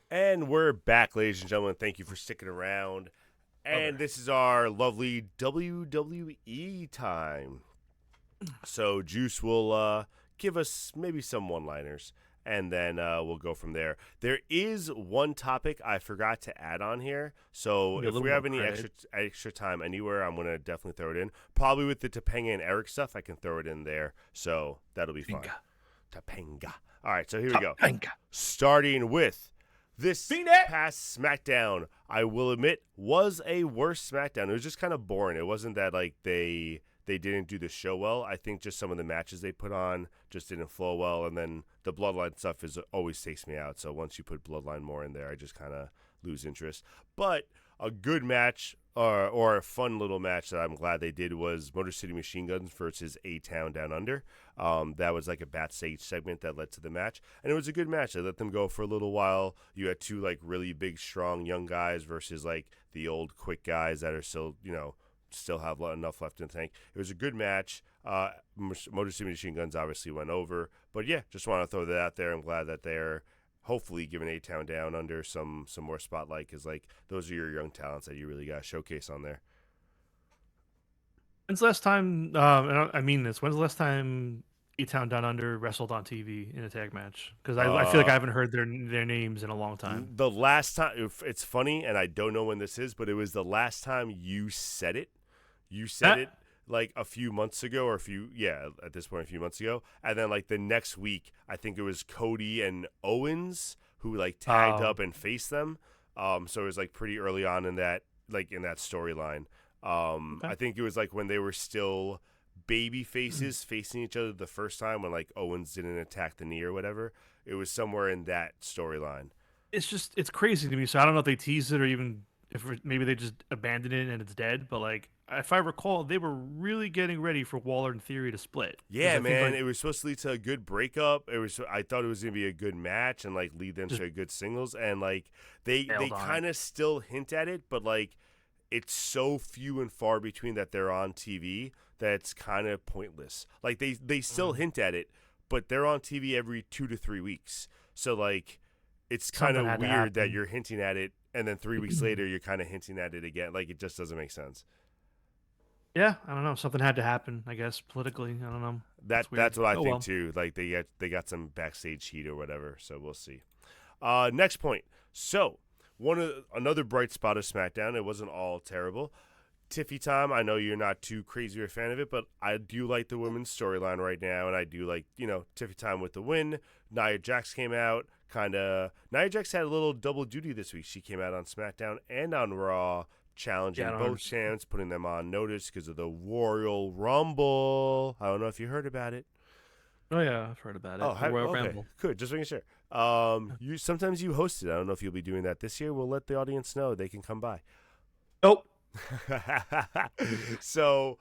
Speaker 1: And we're back, ladies and gentlemen. Thank you for sticking around. And this is our lovely WWE time. So Juice will give us maybe some one-liners, and then we'll go from there. There is one topic I forgot to add on here. So if we have any extra time anywhere, I'm going to definitely throw it in. Probably with the Topanga and Eric stuff, I can throw it in there. So that'll be fun. Topanga. All right, so here we go. Starting with this past SmackDown, I will admit, was a worse SmackDown. It was just kind of boring. It wasn't that like they didn't do the show well. I think just some of the matches they put on just didn't flow well, and then the Bloodline stuff always takes me out. So once you put Bloodline more in there, I just kind of lose interest. But a good match or a fun little match that I'm glad they did was Motor City Machine Guns versus A-Town Down Under. That was like a backstage segment that led to the match, and it was a good match. They let them go for a little while. You had two like really big, strong young guys versus like the old quick guys that are still still have enough left in the tank. It was a good match. Motor City Machine Guns obviously went over, but yeah, just want to throw that out there. I'm glad that they're hopefully giving A-Town Down Under some more spotlight, because like those are your young talents that you really got to showcase on there.
Speaker 2: When's the last time? And I mean this. When's the last time A-Town Down Under wrestled on TV in a tag match? Because I feel like I haven't heard their names in a long time.
Speaker 1: The last time, it's funny, and I don't know when this is, but it was the last time you said it. You said it like a few months ago, or at this point, a few months ago. And then like the next week, I think it was Cody and Owens who like tagged up and faced them. So it was like pretty early on in that storyline. I think it was like when they were still baby faces facing each other the first time, when like Owens didn't attack the knee or whatever. It was somewhere in that storyline.
Speaker 2: It's crazy to me. So I don't know if they teased it or even if maybe they just abandoned it and it's dead. But like, if I recall, they were really getting ready for Waller and Theory to split.
Speaker 1: Yeah, man, it was supposed to lead to a good breakup. I thought it was gonna be a good match and like lead them to a good singles. And like they kind of still hint at it, but like it's so few and far between that they're on TV that it's kind of pointless. Like they still hint at it, but they're on TV every 2 to 3 weeks. So like it's kind of weird that you're hinting at it, and then 3 weeks later you're kind of hinting at it again. Like it just doesn't make sense.
Speaker 2: Yeah, I don't know. Something had to happen, I guess, politically. I don't know.
Speaker 1: That's what I think too. Like they got some backstage heat or whatever. So we'll see. Next point. So another bright spot of SmackDown. It wasn't all terrible. Tiffy time. I know you're not too crazy or a fan of it, but I do like the women's storyline right now, and I do like Tiffy time with the win. Nia Jax came out. Nia Jax had a little double duty this week. She came out on SmackDown and on Raw, challenging both champs, putting them on notice because of the Royal Rumble. I don't know if you heard about it.
Speaker 2: Oh yeah, I've heard about it. Royal Rumble.
Speaker 1: Good. Just making sure. Sometimes you host it. I don't know if you'll be doing that this year. We'll let the audience know they can come by.
Speaker 2: Nope.
Speaker 1: So,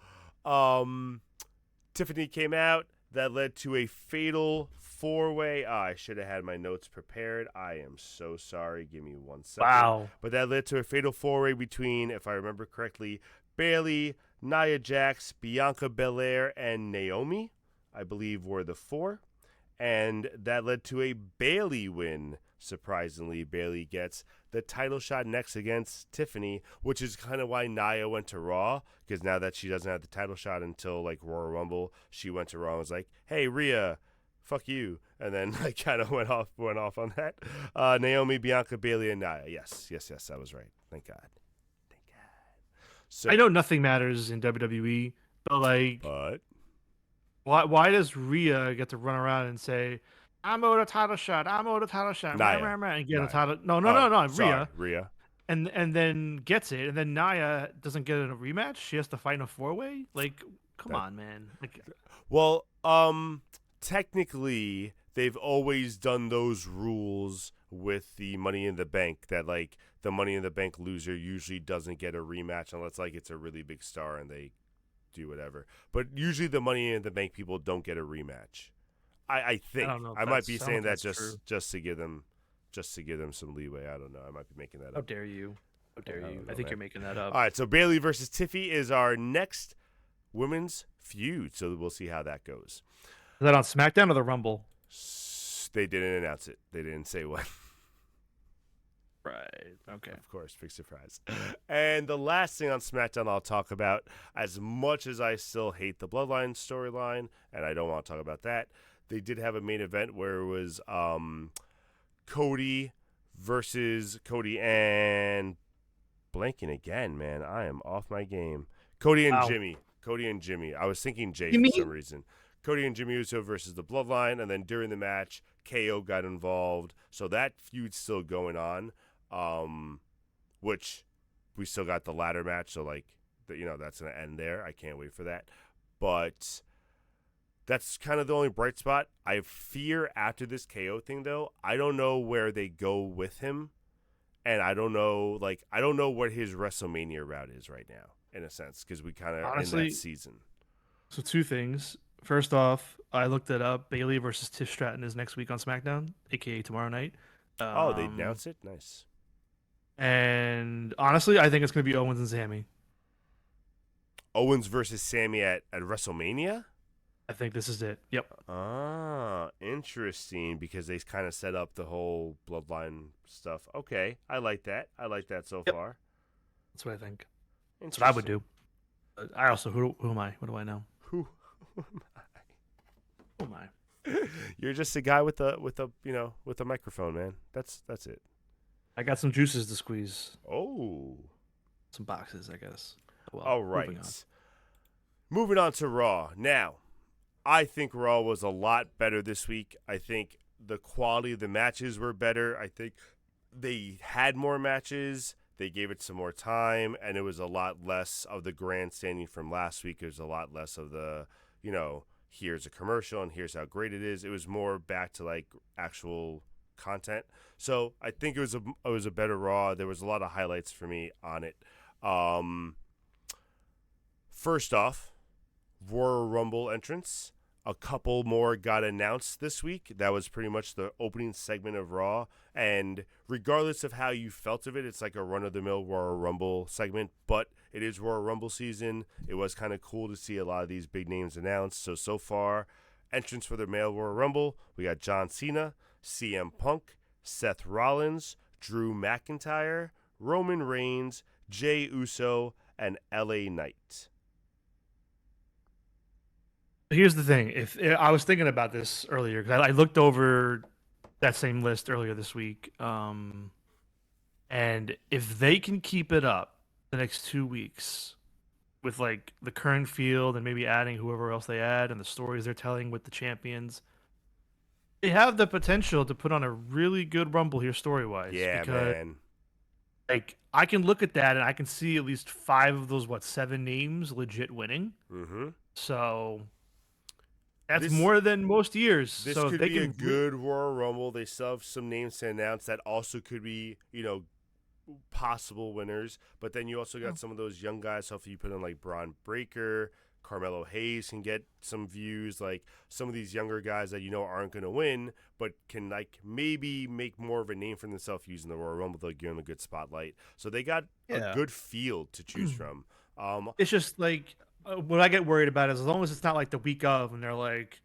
Speaker 1: Tiffany came out. That led to a fatal 4-way. I should have had my notes prepared. I am so sorry. Give me 1 second.
Speaker 2: Wow.
Speaker 1: But that led to a fatal 4-way between, if I remember correctly, Bayley, Nia Jax, Bianca Belair, and Naomi, I believe, were the 4. And that led to a Bayley win. Surprisingly, Bayley gets the title shot next against Tiffany, which is kind of why Nia went to Raw, because now that she doesn't have the title shot until like Royal Rumble, she went to Raw and was like, "Hey, Rhea, fuck you," and then like kind of went off on that. Naomi, Bianca, Bayley, and Nia. Yes, I was right. Thank God. So
Speaker 2: I know nothing matters in WWE, but why does Rhea get to run around and say, "I'm owed a title shot. I'm owed a title shot," and get a title? No, Rhea. And then gets it, and then Nia doesn't get a rematch. She has to fight in a 4-way. Like, come on, man.
Speaker 1: Well, technically, they've always done those rules with the Money in the Bank, that like the Money in the Bank loser usually doesn't get a rematch unless like it's a really big star and they do whatever. But usually the Money in the Bank people don't get a rematch. I think I might be saying that just to give them some leeway. I don't know. I might be making that up.
Speaker 2: How dare you? I think you're making that up.
Speaker 1: All right, so Bayley versus Tiffy is our next women's feud. So we'll see how that goes.
Speaker 2: Is that on SmackDown or the Rumble?
Speaker 1: They didn't announce it. They didn't say what.
Speaker 2: Right. Okay.
Speaker 1: Of course, big surprise. And the last thing on SmackDown I'll talk about, as much as I still hate the Bloodline storyline, and I don't want to talk about that, they did have a main event where it was Cody versus Cody and blanking again, man. I am off my game. Cody and
Speaker 2: Wow.
Speaker 1: Jimmy. Cody and Jimmy. I was thinking Jay
Speaker 2: You
Speaker 1: for
Speaker 2: mean
Speaker 1: some reason. Cody and Jimmy Uso versus the Bloodline, and then during the match, KO got involved. So that feud's still going on, which we still got the ladder match. So, like, that's going to end there. I can't wait for that. But that's kind of the only bright spot. I fear after this KO thing, though, I don't know where they go with him. And I don't know what his WrestleMania route is right now, in a sense, because we kind of are in that season.
Speaker 2: So 2 things. First off, I looked it up. Bayley versus Tiff Stratton is next week on SmackDown, aka tomorrow night.
Speaker 1: They announced it? Nice.
Speaker 2: And honestly, I think it's going to be Owens and Sammy.
Speaker 1: Owens versus Sammy at WrestleMania?
Speaker 2: I think this is it. Yep.
Speaker 1: Ah, interesting, because they kind of set up the whole Bloodline stuff. Okay, I like that. So far.
Speaker 2: That's what I think. That's what I would do. I also, who am I? What do I know?
Speaker 1: Who
Speaker 2: am I?
Speaker 1: You're just a guy with a microphone, man. That's it.
Speaker 2: I got some juices to squeeze.
Speaker 1: Oh,
Speaker 2: some boxes, I guess. Well,
Speaker 1: all right. Moving on to Raw now. I think Raw was a lot better this week. I think the quality of the matches were better. I think they had more matches. They gave it some more time, and it was a lot less of the grandstanding from last week. It was a lot less of the, here's a commercial and here's how great it is. It was more back to like actual content. So I think it was a better Raw. There was a lot of highlights for me on it. First off, Royal Rumble entrance. A couple more got announced this week. That was pretty much the opening segment of Raw. And regardless of how you felt of it, it's like a run-of-the-mill Royal Rumble segment. But it is Royal Rumble season. It was kind of cool to see a lot of these big names announced. So far, entrance for the male Royal Rumble, we got John Cena, CM Punk, Seth Rollins, Drew McIntyre, Roman Reigns, Jey Uso, and LA Knight.
Speaker 2: Here's the thing. If I was thinking about this earlier, because I looked over that same list earlier this week, and if they can keep it up the next 2 weeks with like the current field and maybe adding whoever else they add and the stories they're telling with the champions, they have the potential to put on a really good Rumble here story-wise.
Speaker 1: Yeah,
Speaker 2: because,
Speaker 1: man.
Speaker 2: Like, I can look at that and I can see at least 5 of those 7 names legit winning.
Speaker 1: Mm-hmm.
Speaker 2: So that's more than most years.
Speaker 1: This
Speaker 2: so
Speaker 1: could
Speaker 2: they
Speaker 1: be a good Royal Rumble. They still have some names to announce that also could be, possible winners. But then you also got some of those young guys. Hopefully you put in like Braun Breaker, Carmelo Hayes can get some views. Like some of these younger guys that aren't going to win, but can like maybe make more of a name for themselves using the Royal Rumble. They'll give them a good spotlight. So they got a good field to choose from.
Speaker 2: It's just like what I get worried about is as long as it's not like the week of and they're like,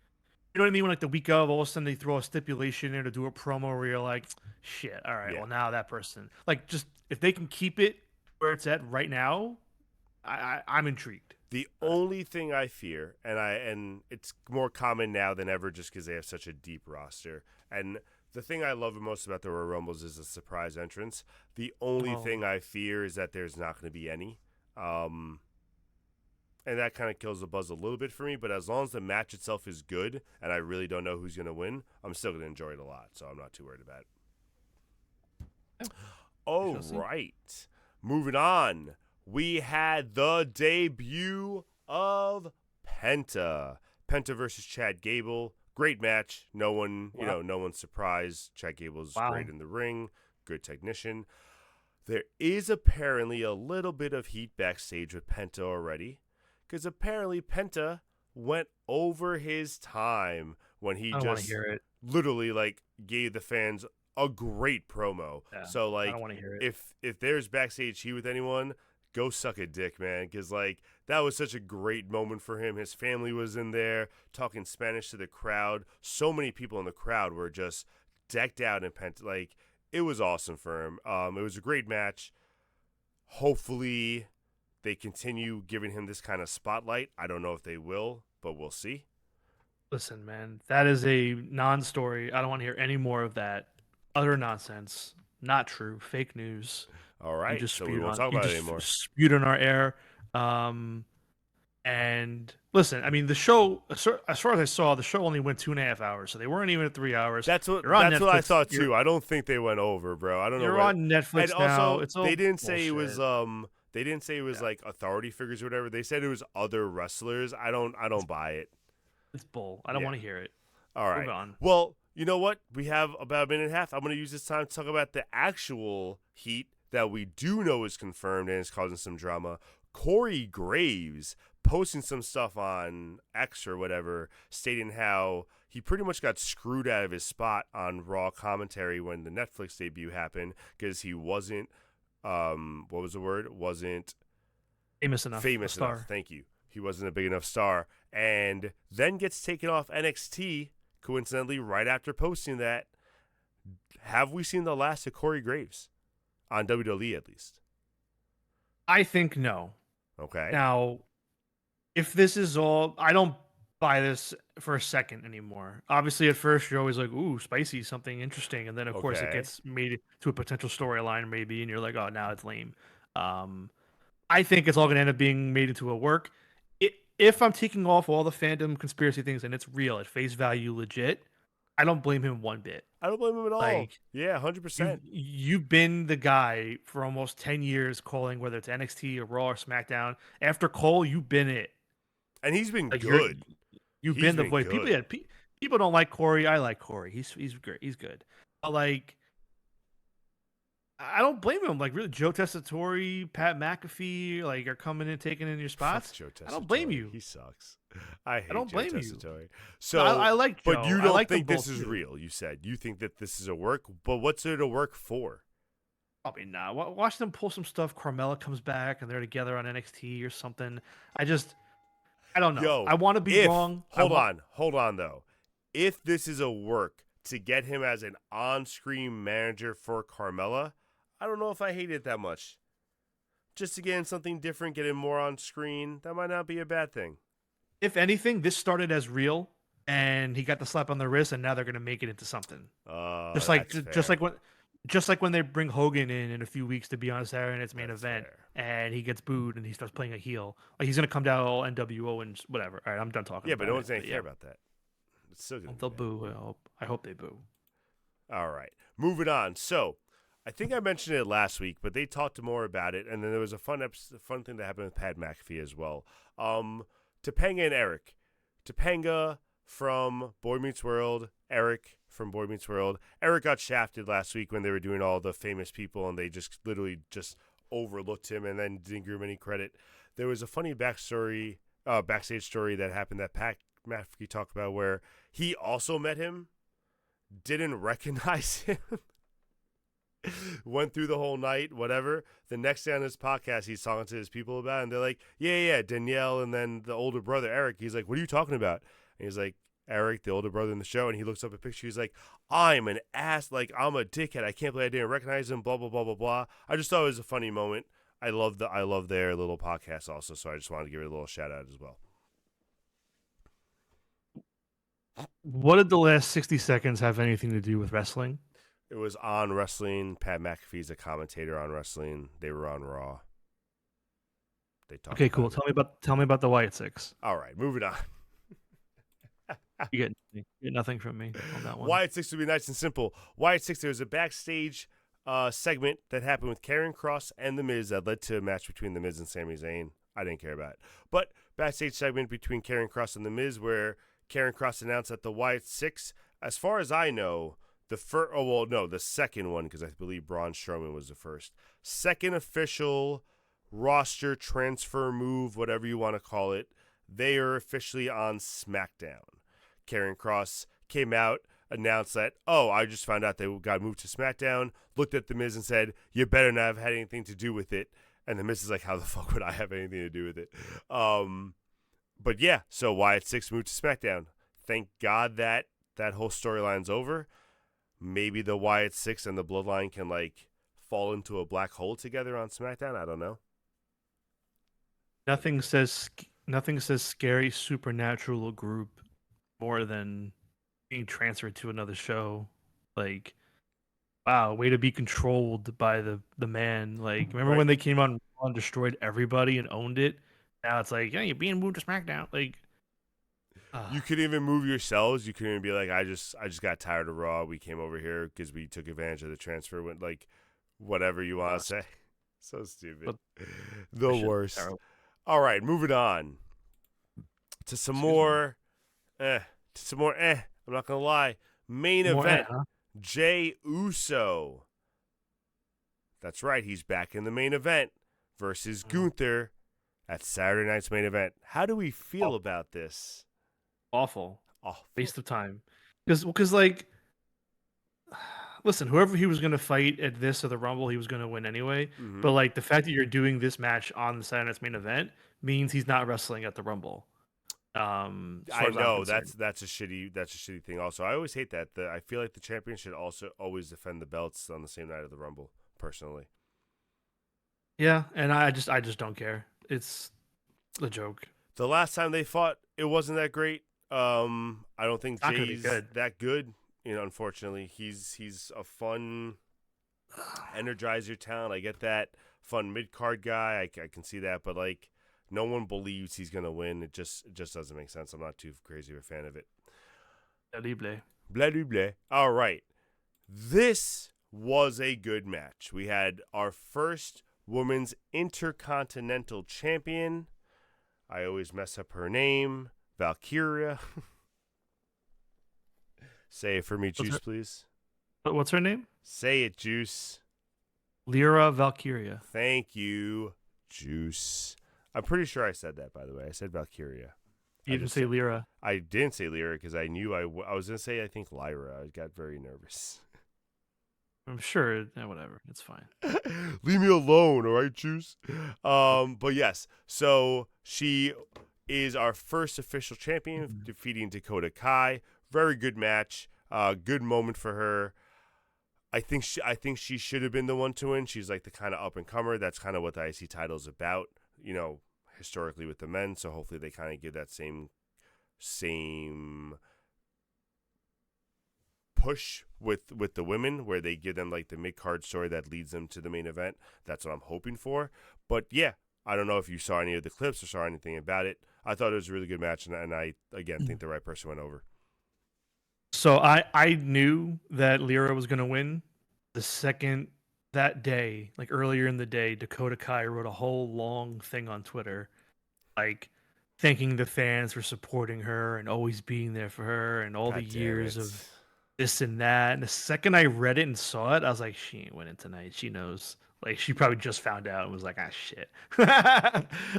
Speaker 2: you know what I mean? When like the week of, all of a sudden they throw a stipulation in to do a promo where you're like, shit, all right, well now that person. Like just if they can keep it where it's at right now, I'm intrigued.
Speaker 1: The only thing I fear, and it's more common now than ever just because they have such a deep roster, and the thing I love most about the Royal Rumbles is the surprise entrance. The only thing I fear is that there's not going to be any. And that kind of kills the buzz a little bit for me. But as long as the match itself is good and I really don't know who's going to win, I'm still going to enjoy it a lot. So I'm not too worried about it. All right. Moving on. We had the debut of Penta. Penta versus Chad Gable. Great match. No one, no one's surprised. Chad Gable's great in the ring. Good technician. There is apparently a little bit of heat backstage with Penta already. Because apparently Penta went over his time when he just literally like gave the fans a great promo. Yeah, so like, I don't want to hear it. If there's backstage heat with anyone, go suck a dick, man. Because like that was such a great moment for him. His family was in there talking Spanish to the crowd. So many people in the crowd were just decked out in Penta. Like it was awesome for him. It was a great match. Hopefully, they continue giving him this kind of spotlight. I don't know if they will, but we'll see.
Speaker 2: Listen, man, that is a non-story. I don't want to hear any more of that. Utter nonsense. Not true. Fake news.
Speaker 1: All
Speaker 2: You
Speaker 1: right,
Speaker 2: just
Speaker 1: so we
Speaker 2: spewed
Speaker 1: won't
Speaker 2: on.
Speaker 1: talk
Speaker 2: You
Speaker 1: about it
Speaker 2: just
Speaker 1: anymore.
Speaker 2: spewed on our air. And listen, I mean, the show, as far as I saw, the show only went 2.5 hours, so they weren't even at 3 hours.
Speaker 1: That's what
Speaker 2: You're on
Speaker 1: I
Speaker 2: Netflix.
Speaker 1: thought too. I don't think they went over, bro. I don't know
Speaker 2: You're
Speaker 1: what.
Speaker 2: on
Speaker 1: And
Speaker 2: Netflix now.
Speaker 1: also,
Speaker 2: It's all
Speaker 1: they didn't say it was
Speaker 2: bullshit.
Speaker 1: they didn't say it was
Speaker 2: Yeah,
Speaker 1: like authority figures or whatever. They said it was other wrestlers. I don't buy it.
Speaker 2: it's bull. I don't
Speaker 1: Yeah.
Speaker 2: want to hear it.
Speaker 1: All
Speaker 2: Move
Speaker 1: right.
Speaker 2: on.
Speaker 1: Well, you know what? We have about a minute and a half. I'm going to use this time to talk about the actual heat that we do know is confirmed and is causing some drama. Corey Graves posting some stuff on X or whatever, stating how he pretty much got screwed out of his spot on Raw commentary when the Netflix debut happened because he wasn't, what was the word? Wasn't
Speaker 2: Famous enough.
Speaker 1: famous
Speaker 2: A star.
Speaker 1: enough. Thank you. He wasn't a big enough star. And then gets taken off NXT, coincidentally, right after posting that. Have we seen the last of Corey Graves? On WWE, at least.
Speaker 2: I think no.
Speaker 1: Okay.
Speaker 2: Now, if this is all, I don't buy this for a second anymore. Obviously, at first you're always like, "Ooh, spicy, something interesting," and then of course it
Speaker 1: Okay.
Speaker 2: gets made to a potential storyline, maybe, and you're like, "Oh, now it's lame." I think it's all going to end up being made into a work. If I'm taking off all the fandom conspiracy things and it's real at face value, legit, I don't blame him one bit.
Speaker 1: I don't blame him at all.
Speaker 2: Like,
Speaker 1: Yeah, 100%.
Speaker 2: you've been the guy for almost 10 years calling whether it's NXT or Raw or SmackDown. After Cole, you've been it.
Speaker 1: And he's been
Speaker 2: Like
Speaker 1: good.
Speaker 2: you've
Speaker 1: He's
Speaker 2: been the
Speaker 1: been
Speaker 2: voice.
Speaker 1: good.
Speaker 2: People don't like Corey. I like Corey. He's great. He's good. But like, I don't blame him. Like, really, Joe Tessitore, Pat McAfee, like, are coming in taking in your
Speaker 1: Fuck
Speaker 2: spots.
Speaker 1: Joe Tessitore.
Speaker 2: I don't blame you.
Speaker 1: He sucks. I hate
Speaker 2: don't
Speaker 1: Joe
Speaker 2: blame you.
Speaker 1: Tessitore.
Speaker 2: No,
Speaker 1: So,
Speaker 2: I like Joe.
Speaker 1: but you
Speaker 2: I
Speaker 1: don't
Speaker 2: like them
Speaker 1: think this
Speaker 2: both,
Speaker 1: is
Speaker 2: too.
Speaker 1: real, you said. You think that this is a work, but what's it a work for?
Speaker 2: Probably not. Watch them pull some stuff. Carmella comes back and they're together on NXT or something. I don't know.
Speaker 1: Yo,
Speaker 2: I want to be wrong.
Speaker 1: hold on though. If this is a work to get him as an on-screen manager for Carmella, I don't know if I hate it that much. Just to get him something different, get him more on screen, that might not be a bad thing.
Speaker 2: If anything, this started as real, and he got the slap on the wrist, and now they're gonna make it into something. Just like when they bring Hogan in a few weeks to be on Saturday Night's main event, and he gets booed and he starts playing a heel. Like, he's gonna come down all NWO and whatever. All right, I'm done talking.
Speaker 1: Yeah,
Speaker 2: about
Speaker 1: but no
Speaker 2: it,
Speaker 1: one's gonna
Speaker 2: but
Speaker 1: care about that. It's still gonna
Speaker 2: they'll
Speaker 1: be bad.
Speaker 2: boo. I hope they boo.
Speaker 1: All right, moving on. So, I think I mentioned it last week, but they talked more about it, and then there was a fun thing that happened with Pat McAfee as well. Topanga and Eric. Topanga from Boy Meets World, Eric from Boy Meets World. Eric got shafted last week when they were doing all the famous people, and they just literally just overlooked him and then didn't give him any credit. There was a funny backstage story that happened that Pat McAfee talked about where he also met him, didn't recognize him, went through the whole night, whatever. The next day on his podcast, he's talking to his people about it, and they're like, yeah, Danielle, and then the older brother, Eric. He's like, what are you talking about? And he's like, Eric, the older brother in the show, and he looks up a picture. He's like, I'm an ass, like, I'm a dickhead. I can't believe I didn't recognize him, blah, blah, blah, blah, blah. I just thought it was a funny moment. I love their little podcast also, so I just wanted to give it a little shout out as well.
Speaker 2: What did the last 60 seconds have anything to do with wrestling?
Speaker 1: It was on wrestling. Pat McAfee's a commentator on wrestling. They were on Raw. They talked.
Speaker 2: Okay, cool. Tell me about the Wyatt Six.
Speaker 1: All right, moving on.
Speaker 2: You get nothing from me on that one.
Speaker 1: Wyatt Six would be nice and simple. Wyatt Six, there was a backstage segment that happened with Karrion Kross and The Miz that led to a match between The Miz and Sami Zayn. I didn't care about it. But backstage segment between Karrion Kross and The Miz where Karrion Kross announced that the Wyatt Six, as far as I know, the second one, because I believe Braun Strowman was the first. Second official roster transfer move, whatever you want to call it. They are officially on SmackDown. Karrion Kross came out, announced that, I just found out they got moved to SmackDown, looked at The Miz and said, you better not have had anything to do with it. And The Miz is like, how the fuck would I have anything to do with it? But yeah, so Wyatt Six moved to SmackDown. Thank God that whole storyline's over. maybe the Wyatt Six and the Bloodline can like fall into a black hole together on SmackDown. I don't know.
Speaker 2: Nothing says scary supernatural group more than being transferred to another show. Like, wow, way to be controlled by the man. Like, remember
Speaker 1: Right.
Speaker 2: when they came on Raw and destroyed everybody and owned it? Now it's like, yeah, you're being moved to SmackDown. Like,
Speaker 1: You
Speaker 2: ah,
Speaker 1: could even move yourselves. You could even be like, I just got tired of Raw. We came over here because we took advantage of the transfer. When like, whatever you want to say. So stupid.
Speaker 2: but
Speaker 1: The
Speaker 2: shit,
Speaker 1: worst.
Speaker 2: terrible.
Speaker 1: All right, moving on to some
Speaker 2: Excuse me.
Speaker 1: more. To some more. I'm not gonna lie. Main
Speaker 2: More,
Speaker 1: event.
Speaker 2: huh?
Speaker 1: Jay Uso. That's right. He's back in the main event versus Gunther at Saturday night's main event. How do we feel
Speaker 2: Aw-
Speaker 1: about this?
Speaker 2: Awful.
Speaker 1: Oh,
Speaker 2: Waste of time. Because like, listen, whoever he was gonna fight at this or the Rumble, he was gonna win anyway.
Speaker 1: mm-hmm.
Speaker 2: But like the fact that you're doing this match on the Saturday Night's main event means he's not wrestling at the Rumble. As far
Speaker 1: I
Speaker 2: as I'm
Speaker 1: know
Speaker 2: concerned.
Speaker 1: that's a shitty thing. Also, I always hate that. I feel like the champion should also always defend the belts on the same night of the Rumble. Personally,
Speaker 2: Yeah, and I just don't care. It's a joke.
Speaker 1: the last time they fought, it wasn't that great. I don't think
Speaker 2: Not gonna be
Speaker 1: Jay's
Speaker 2: good.
Speaker 1: that good. You know, unfortunately, he's a fun energizer talent. I get that. Fun mid card guy. I can see that, but like no one believes he's gonna win. It just doesn't make sense. I'm not too crazy of a fan of it.
Speaker 2: Terrible.
Speaker 1: Blah blah blah. All right. This was a good match. We had our first women's intercontinental champion. I always mess up her name. Valkyria. Say it for me, Juice, please.
Speaker 2: What's her name?
Speaker 1: Say it, Juice.
Speaker 2: Lyra Valkyria.
Speaker 1: Thank you, Juice. I'm pretty sure I said that, by the way. I said Valkyria.
Speaker 2: You didn't say Lyra.
Speaker 1: I didn't say Lyra because I knew I was going to say, I think, Lyra. I got very nervous.
Speaker 2: I'm sure. Whatever. It's fine.
Speaker 1: Leave me alone, all right, Juice? But yes, so she is our first official champion, defeating Dakota Kai. Very good match. Good moment for her. I think she should have been the one to win. She's like the kind of up and comer. That's kind of what the IC title is about, you know, historically with the men. So hopefully they kind of give that same push with the women, where they give them like the mid card story that leads them to the main event. That's what I'm hoping for. But yeah, I don't know if you saw any of the clips or saw anything about it. I thought it was a really good match, and I again think the right person went over.
Speaker 2: So I knew that Lyra was gonna win the second that day, like earlier in the day. Dakota Kai wrote a whole long thing on Twitter, like thanking the fans for supporting her and always being there for her and all
Speaker 1: God
Speaker 2: the
Speaker 1: damn
Speaker 2: years
Speaker 1: it.
Speaker 2: of this and that. And the second I read it and saw it, I was like, she ain't winning tonight. She knows. Like she probably just found out and was like, ah, shit.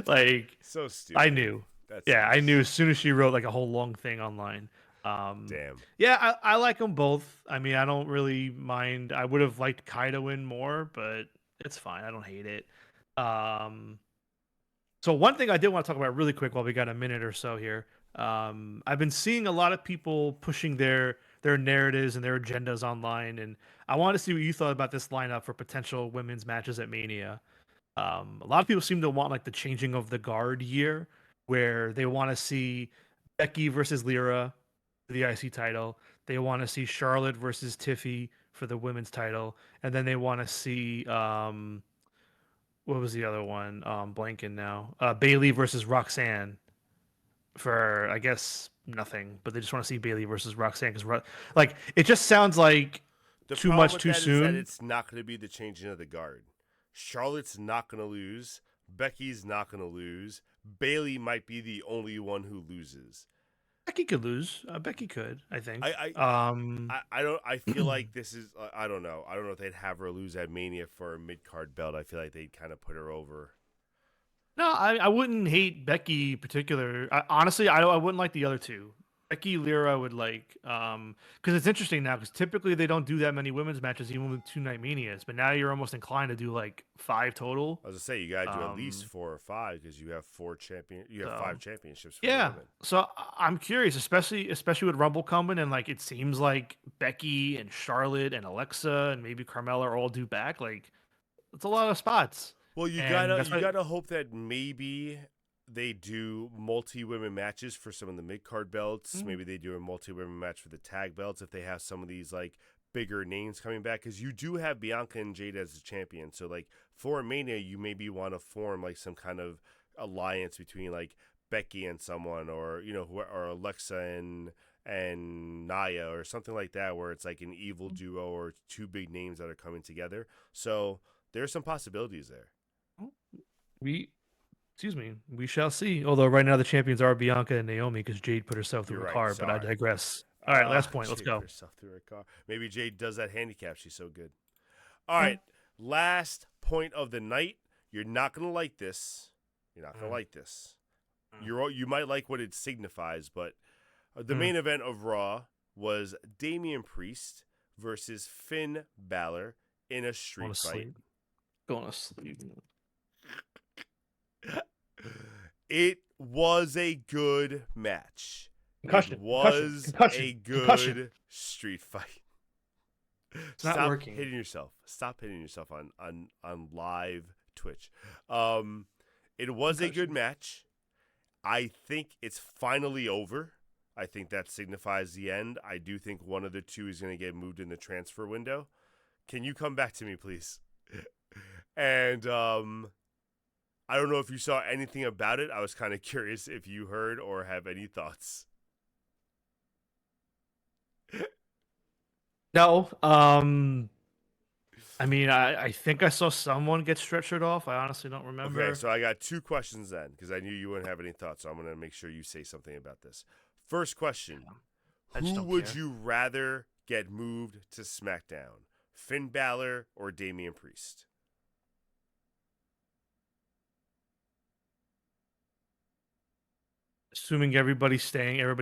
Speaker 2: Like
Speaker 1: So stupid.
Speaker 2: I knew.
Speaker 1: That's
Speaker 2: Yeah, I knew as soon as she wrote like a whole long thing online.
Speaker 1: Damn.
Speaker 2: Yeah, I like them both. I mean, I don't really mind. I would have liked Kai to win more, but it's fine. I don't hate it. Um, so one thing I did want to talk about really quick while we got a minute or so here. I've been seeing a lot of people pushing their narratives and their agendas online, and I want to see what you thought about this lineup for potential women's matches at Mania. A lot of people seem to want like the changing of the guard year, where they want to see Becky versus Lyra for the IC title. They want to see Charlotte versus Tiffy for the women's title, and then they want to see what was the other one? Blanking now. Bailey versus Roxanne for I guess nothing, but they just want to see Bailey versus Roxanne because like it just sounds like
Speaker 1: The
Speaker 2: too
Speaker 1: problem
Speaker 2: much
Speaker 1: with
Speaker 2: too
Speaker 1: that is that
Speaker 2: soon.
Speaker 1: it's not going to be the changing of the guard. Charlotte's not going to lose. Becky's not going to lose. Bailey might be the only one who loses.
Speaker 2: Becky could lose. Becky could, I think.
Speaker 1: I don't. I feel like this is. I don't know. I don't know if they'd have her lose at Mania for a mid card belt. I feel like they'd kind of put her over.
Speaker 2: No, I wouldn't hate Becky in particular. Honestly, I wouldn't like the other two. Becky Lira would like, because it's interesting now. Because typically they don't do that many women's matches, even with 2 Night Manias. But now you're almost inclined to do like 5 total.
Speaker 1: I was gonna say you gotta do at least
Speaker 2: Um,
Speaker 1: 4 or 5 because you have you have
Speaker 2: so
Speaker 1: 5 championships for the
Speaker 2: yeah,
Speaker 1: women.
Speaker 2: so I'm curious, especially with Rumble coming, and like it seems like Becky and Charlotte and Alexa and maybe Carmella are all due back. Like it's a lot of spots,
Speaker 1: Well, you
Speaker 2: and
Speaker 1: gotta
Speaker 2: that's
Speaker 1: you
Speaker 2: why.
Speaker 1: gotta hope that maybe they do multi women matches for some of the mid card belts.
Speaker 2: Mm,
Speaker 1: Maybe they do a multi women match for the tag belts if they have some of these like bigger names coming back. Because you do have Bianca and Jade as the champion. So like for Mania, you maybe want to form like some kind of alliance between like Becky and someone, or or Alexa and Naya or something like that, where it's like an evil duo or two big names that are coming together. So there's some possibilities there.
Speaker 2: we excuse me, we shall see. Although right now the champions are Bianca and Naomi because Jade put herself through
Speaker 1: You're
Speaker 2: a
Speaker 1: right.
Speaker 2: car. But I
Speaker 1: Sorry.
Speaker 2: digress. All right, last point. Let's
Speaker 1: Jade put
Speaker 2: go.
Speaker 1: herself through her car. Maybe Jade does that handicap. She's so good. All
Speaker 2: Mm,
Speaker 1: right. Last point of the night. You're not gonna like this. You're not gonna
Speaker 2: mm,
Speaker 1: like this.
Speaker 2: mm,
Speaker 1: You might like what it signifies, but the
Speaker 2: mm.
Speaker 1: main event of Raw was Damian Priest versus Finn Balor in a
Speaker 2: Going
Speaker 1: street
Speaker 2: to
Speaker 1: fight.
Speaker 2: sleep. Going to sleep.
Speaker 1: It was a good match.
Speaker 2: Concussion.
Speaker 1: It
Speaker 2: Concussion.
Speaker 1: was
Speaker 2: Concussion.
Speaker 1: a
Speaker 2: Concussion.
Speaker 1: good street fight.
Speaker 2: It's not
Speaker 1: Stop
Speaker 2: working.
Speaker 1: hitting yourself. Stop hitting yourself on live Twitch. It was a good
Speaker 2: Concussion.
Speaker 1: match. I think it's finally over. I think that signifies the end. I do think one of the two is going to get moved in the transfer window. Can you come back to me, please? And I don't know if you saw anything about it. I was kind of curious if you heard or have any thoughts.
Speaker 2: No. I mean, I think I saw someone get stretchered off. I honestly don't
Speaker 1: Okay,
Speaker 2: remember.
Speaker 1: so I got 2 questions then because I knew you wouldn't have any thoughts. So I'm going to make sure you say something about this. First question:
Speaker 2: I just
Speaker 1: who
Speaker 2: don't
Speaker 1: would
Speaker 2: care.
Speaker 1: you rather get moved to SmackDown? Finn Balor or Damian Priest?
Speaker 2: Assuming everybody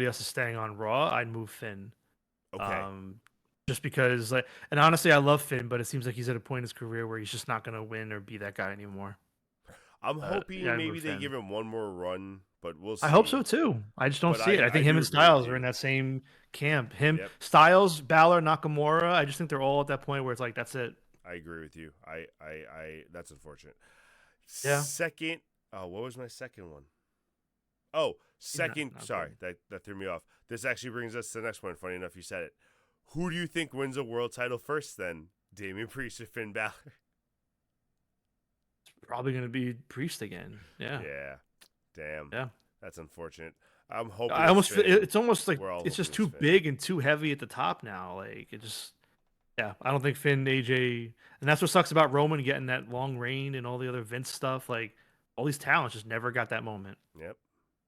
Speaker 2: else is staying on Raw, I'd move Finn.
Speaker 1: Okay.
Speaker 2: Um, just because, like, and honestly, I love Finn, but it seems like he's at a point in his career where he's just not gonna win or be that guy anymore.
Speaker 1: I'm
Speaker 2: Yeah,
Speaker 1: hoping
Speaker 2: I'd
Speaker 1: maybe
Speaker 2: move
Speaker 1: they
Speaker 2: Finn.
Speaker 1: give him one more run, but we'll
Speaker 2: I hope so
Speaker 1: see.
Speaker 2: too. I just don't
Speaker 1: But
Speaker 2: see it. I
Speaker 1: I
Speaker 2: think him
Speaker 1: do
Speaker 2: and
Speaker 1: agree with
Speaker 2: Styles are in
Speaker 1: you.
Speaker 2: that same camp. Him,
Speaker 1: Yep,
Speaker 2: Styles, Balor, Nakamura. I just think they're all at that point where it's like that's it.
Speaker 1: I agree with you. That's unfortunate.
Speaker 2: Yeah.
Speaker 1: Second, what was my second one? Oh, second.
Speaker 2: Not
Speaker 1: Sorry,
Speaker 2: good.
Speaker 1: that threw me off. This actually brings us to the next one. Funny enough, you said it. Who do you think wins a world title first? Then Damian Priest or Finn Balor?
Speaker 2: Probably gonna be Priest again. Yeah.
Speaker 1: Yeah, damn,
Speaker 2: Yeah.
Speaker 1: that's unfortunate. I'm hoping
Speaker 2: I
Speaker 1: it's
Speaker 2: almost feel
Speaker 1: Finn.
Speaker 2: it's almost like
Speaker 1: We're all
Speaker 2: it's
Speaker 1: hoping
Speaker 2: just
Speaker 1: it's
Speaker 2: too
Speaker 1: Finn.
Speaker 2: big and too heavy at the top now. Like it just yeah, I don't think Finn, AJ, and that's what sucks about Roman getting that long reign and all the other Vince stuff. Like all these talents just never got that moment.
Speaker 1: Yep,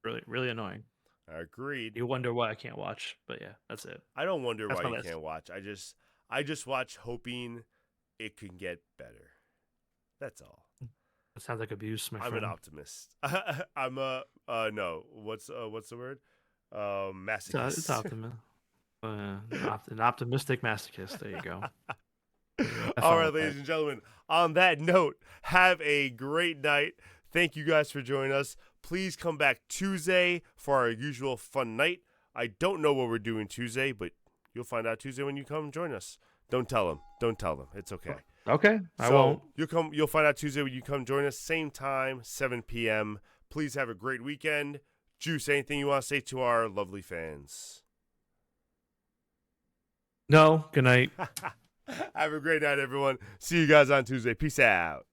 Speaker 2: Really, really annoying.
Speaker 1: agreed.
Speaker 2: You wonder why I can't watch, but yeah, that's it.
Speaker 1: I don't wonder
Speaker 2: That's
Speaker 1: why
Speaker 2: my
Speaker 1: you
Speaker 2: list.
Speaker 1: can't watch. I just watch hoping it can get better. That's all.
Speaker 2: That sounds like abuse, my
Speaker 1: I'm an
Speaker 2: friend.
Speaker 1: optimist. I'm a no. What's the word?
Speaker 2: It's
Speaker 1: Masochist.
Speaker 2: optimism. An optimistic masochist. There you go. Have
Speaker 1: All
Speaker 2: fun
Speaker 1: right,
Speaker 2: with
Speaker 1: ladies
Speaker 2: that.
Speaker 1: and gentlemen. On that note, have a great night. Thank you guys for joining us. Please come back Tuesday for our usual fun night. I don't know what we're doing Tuesday, but you'll find out Tuesday when you come join us. Don't tell them. Don't tell them. It's okay.
Speaker 2: Okay, I
Speaker 1: So
Speaker 2: won't.
Speaker 1: you'll find out Tuesday when you come join us. Same time, 7 p.m. Please have a great weekend. Juice, anything you want to say to our lovely fans?
Speaker 2: No. Good night.
Speaker 1: Have a great night, everyone. See you guys on Tuesday. Peace out.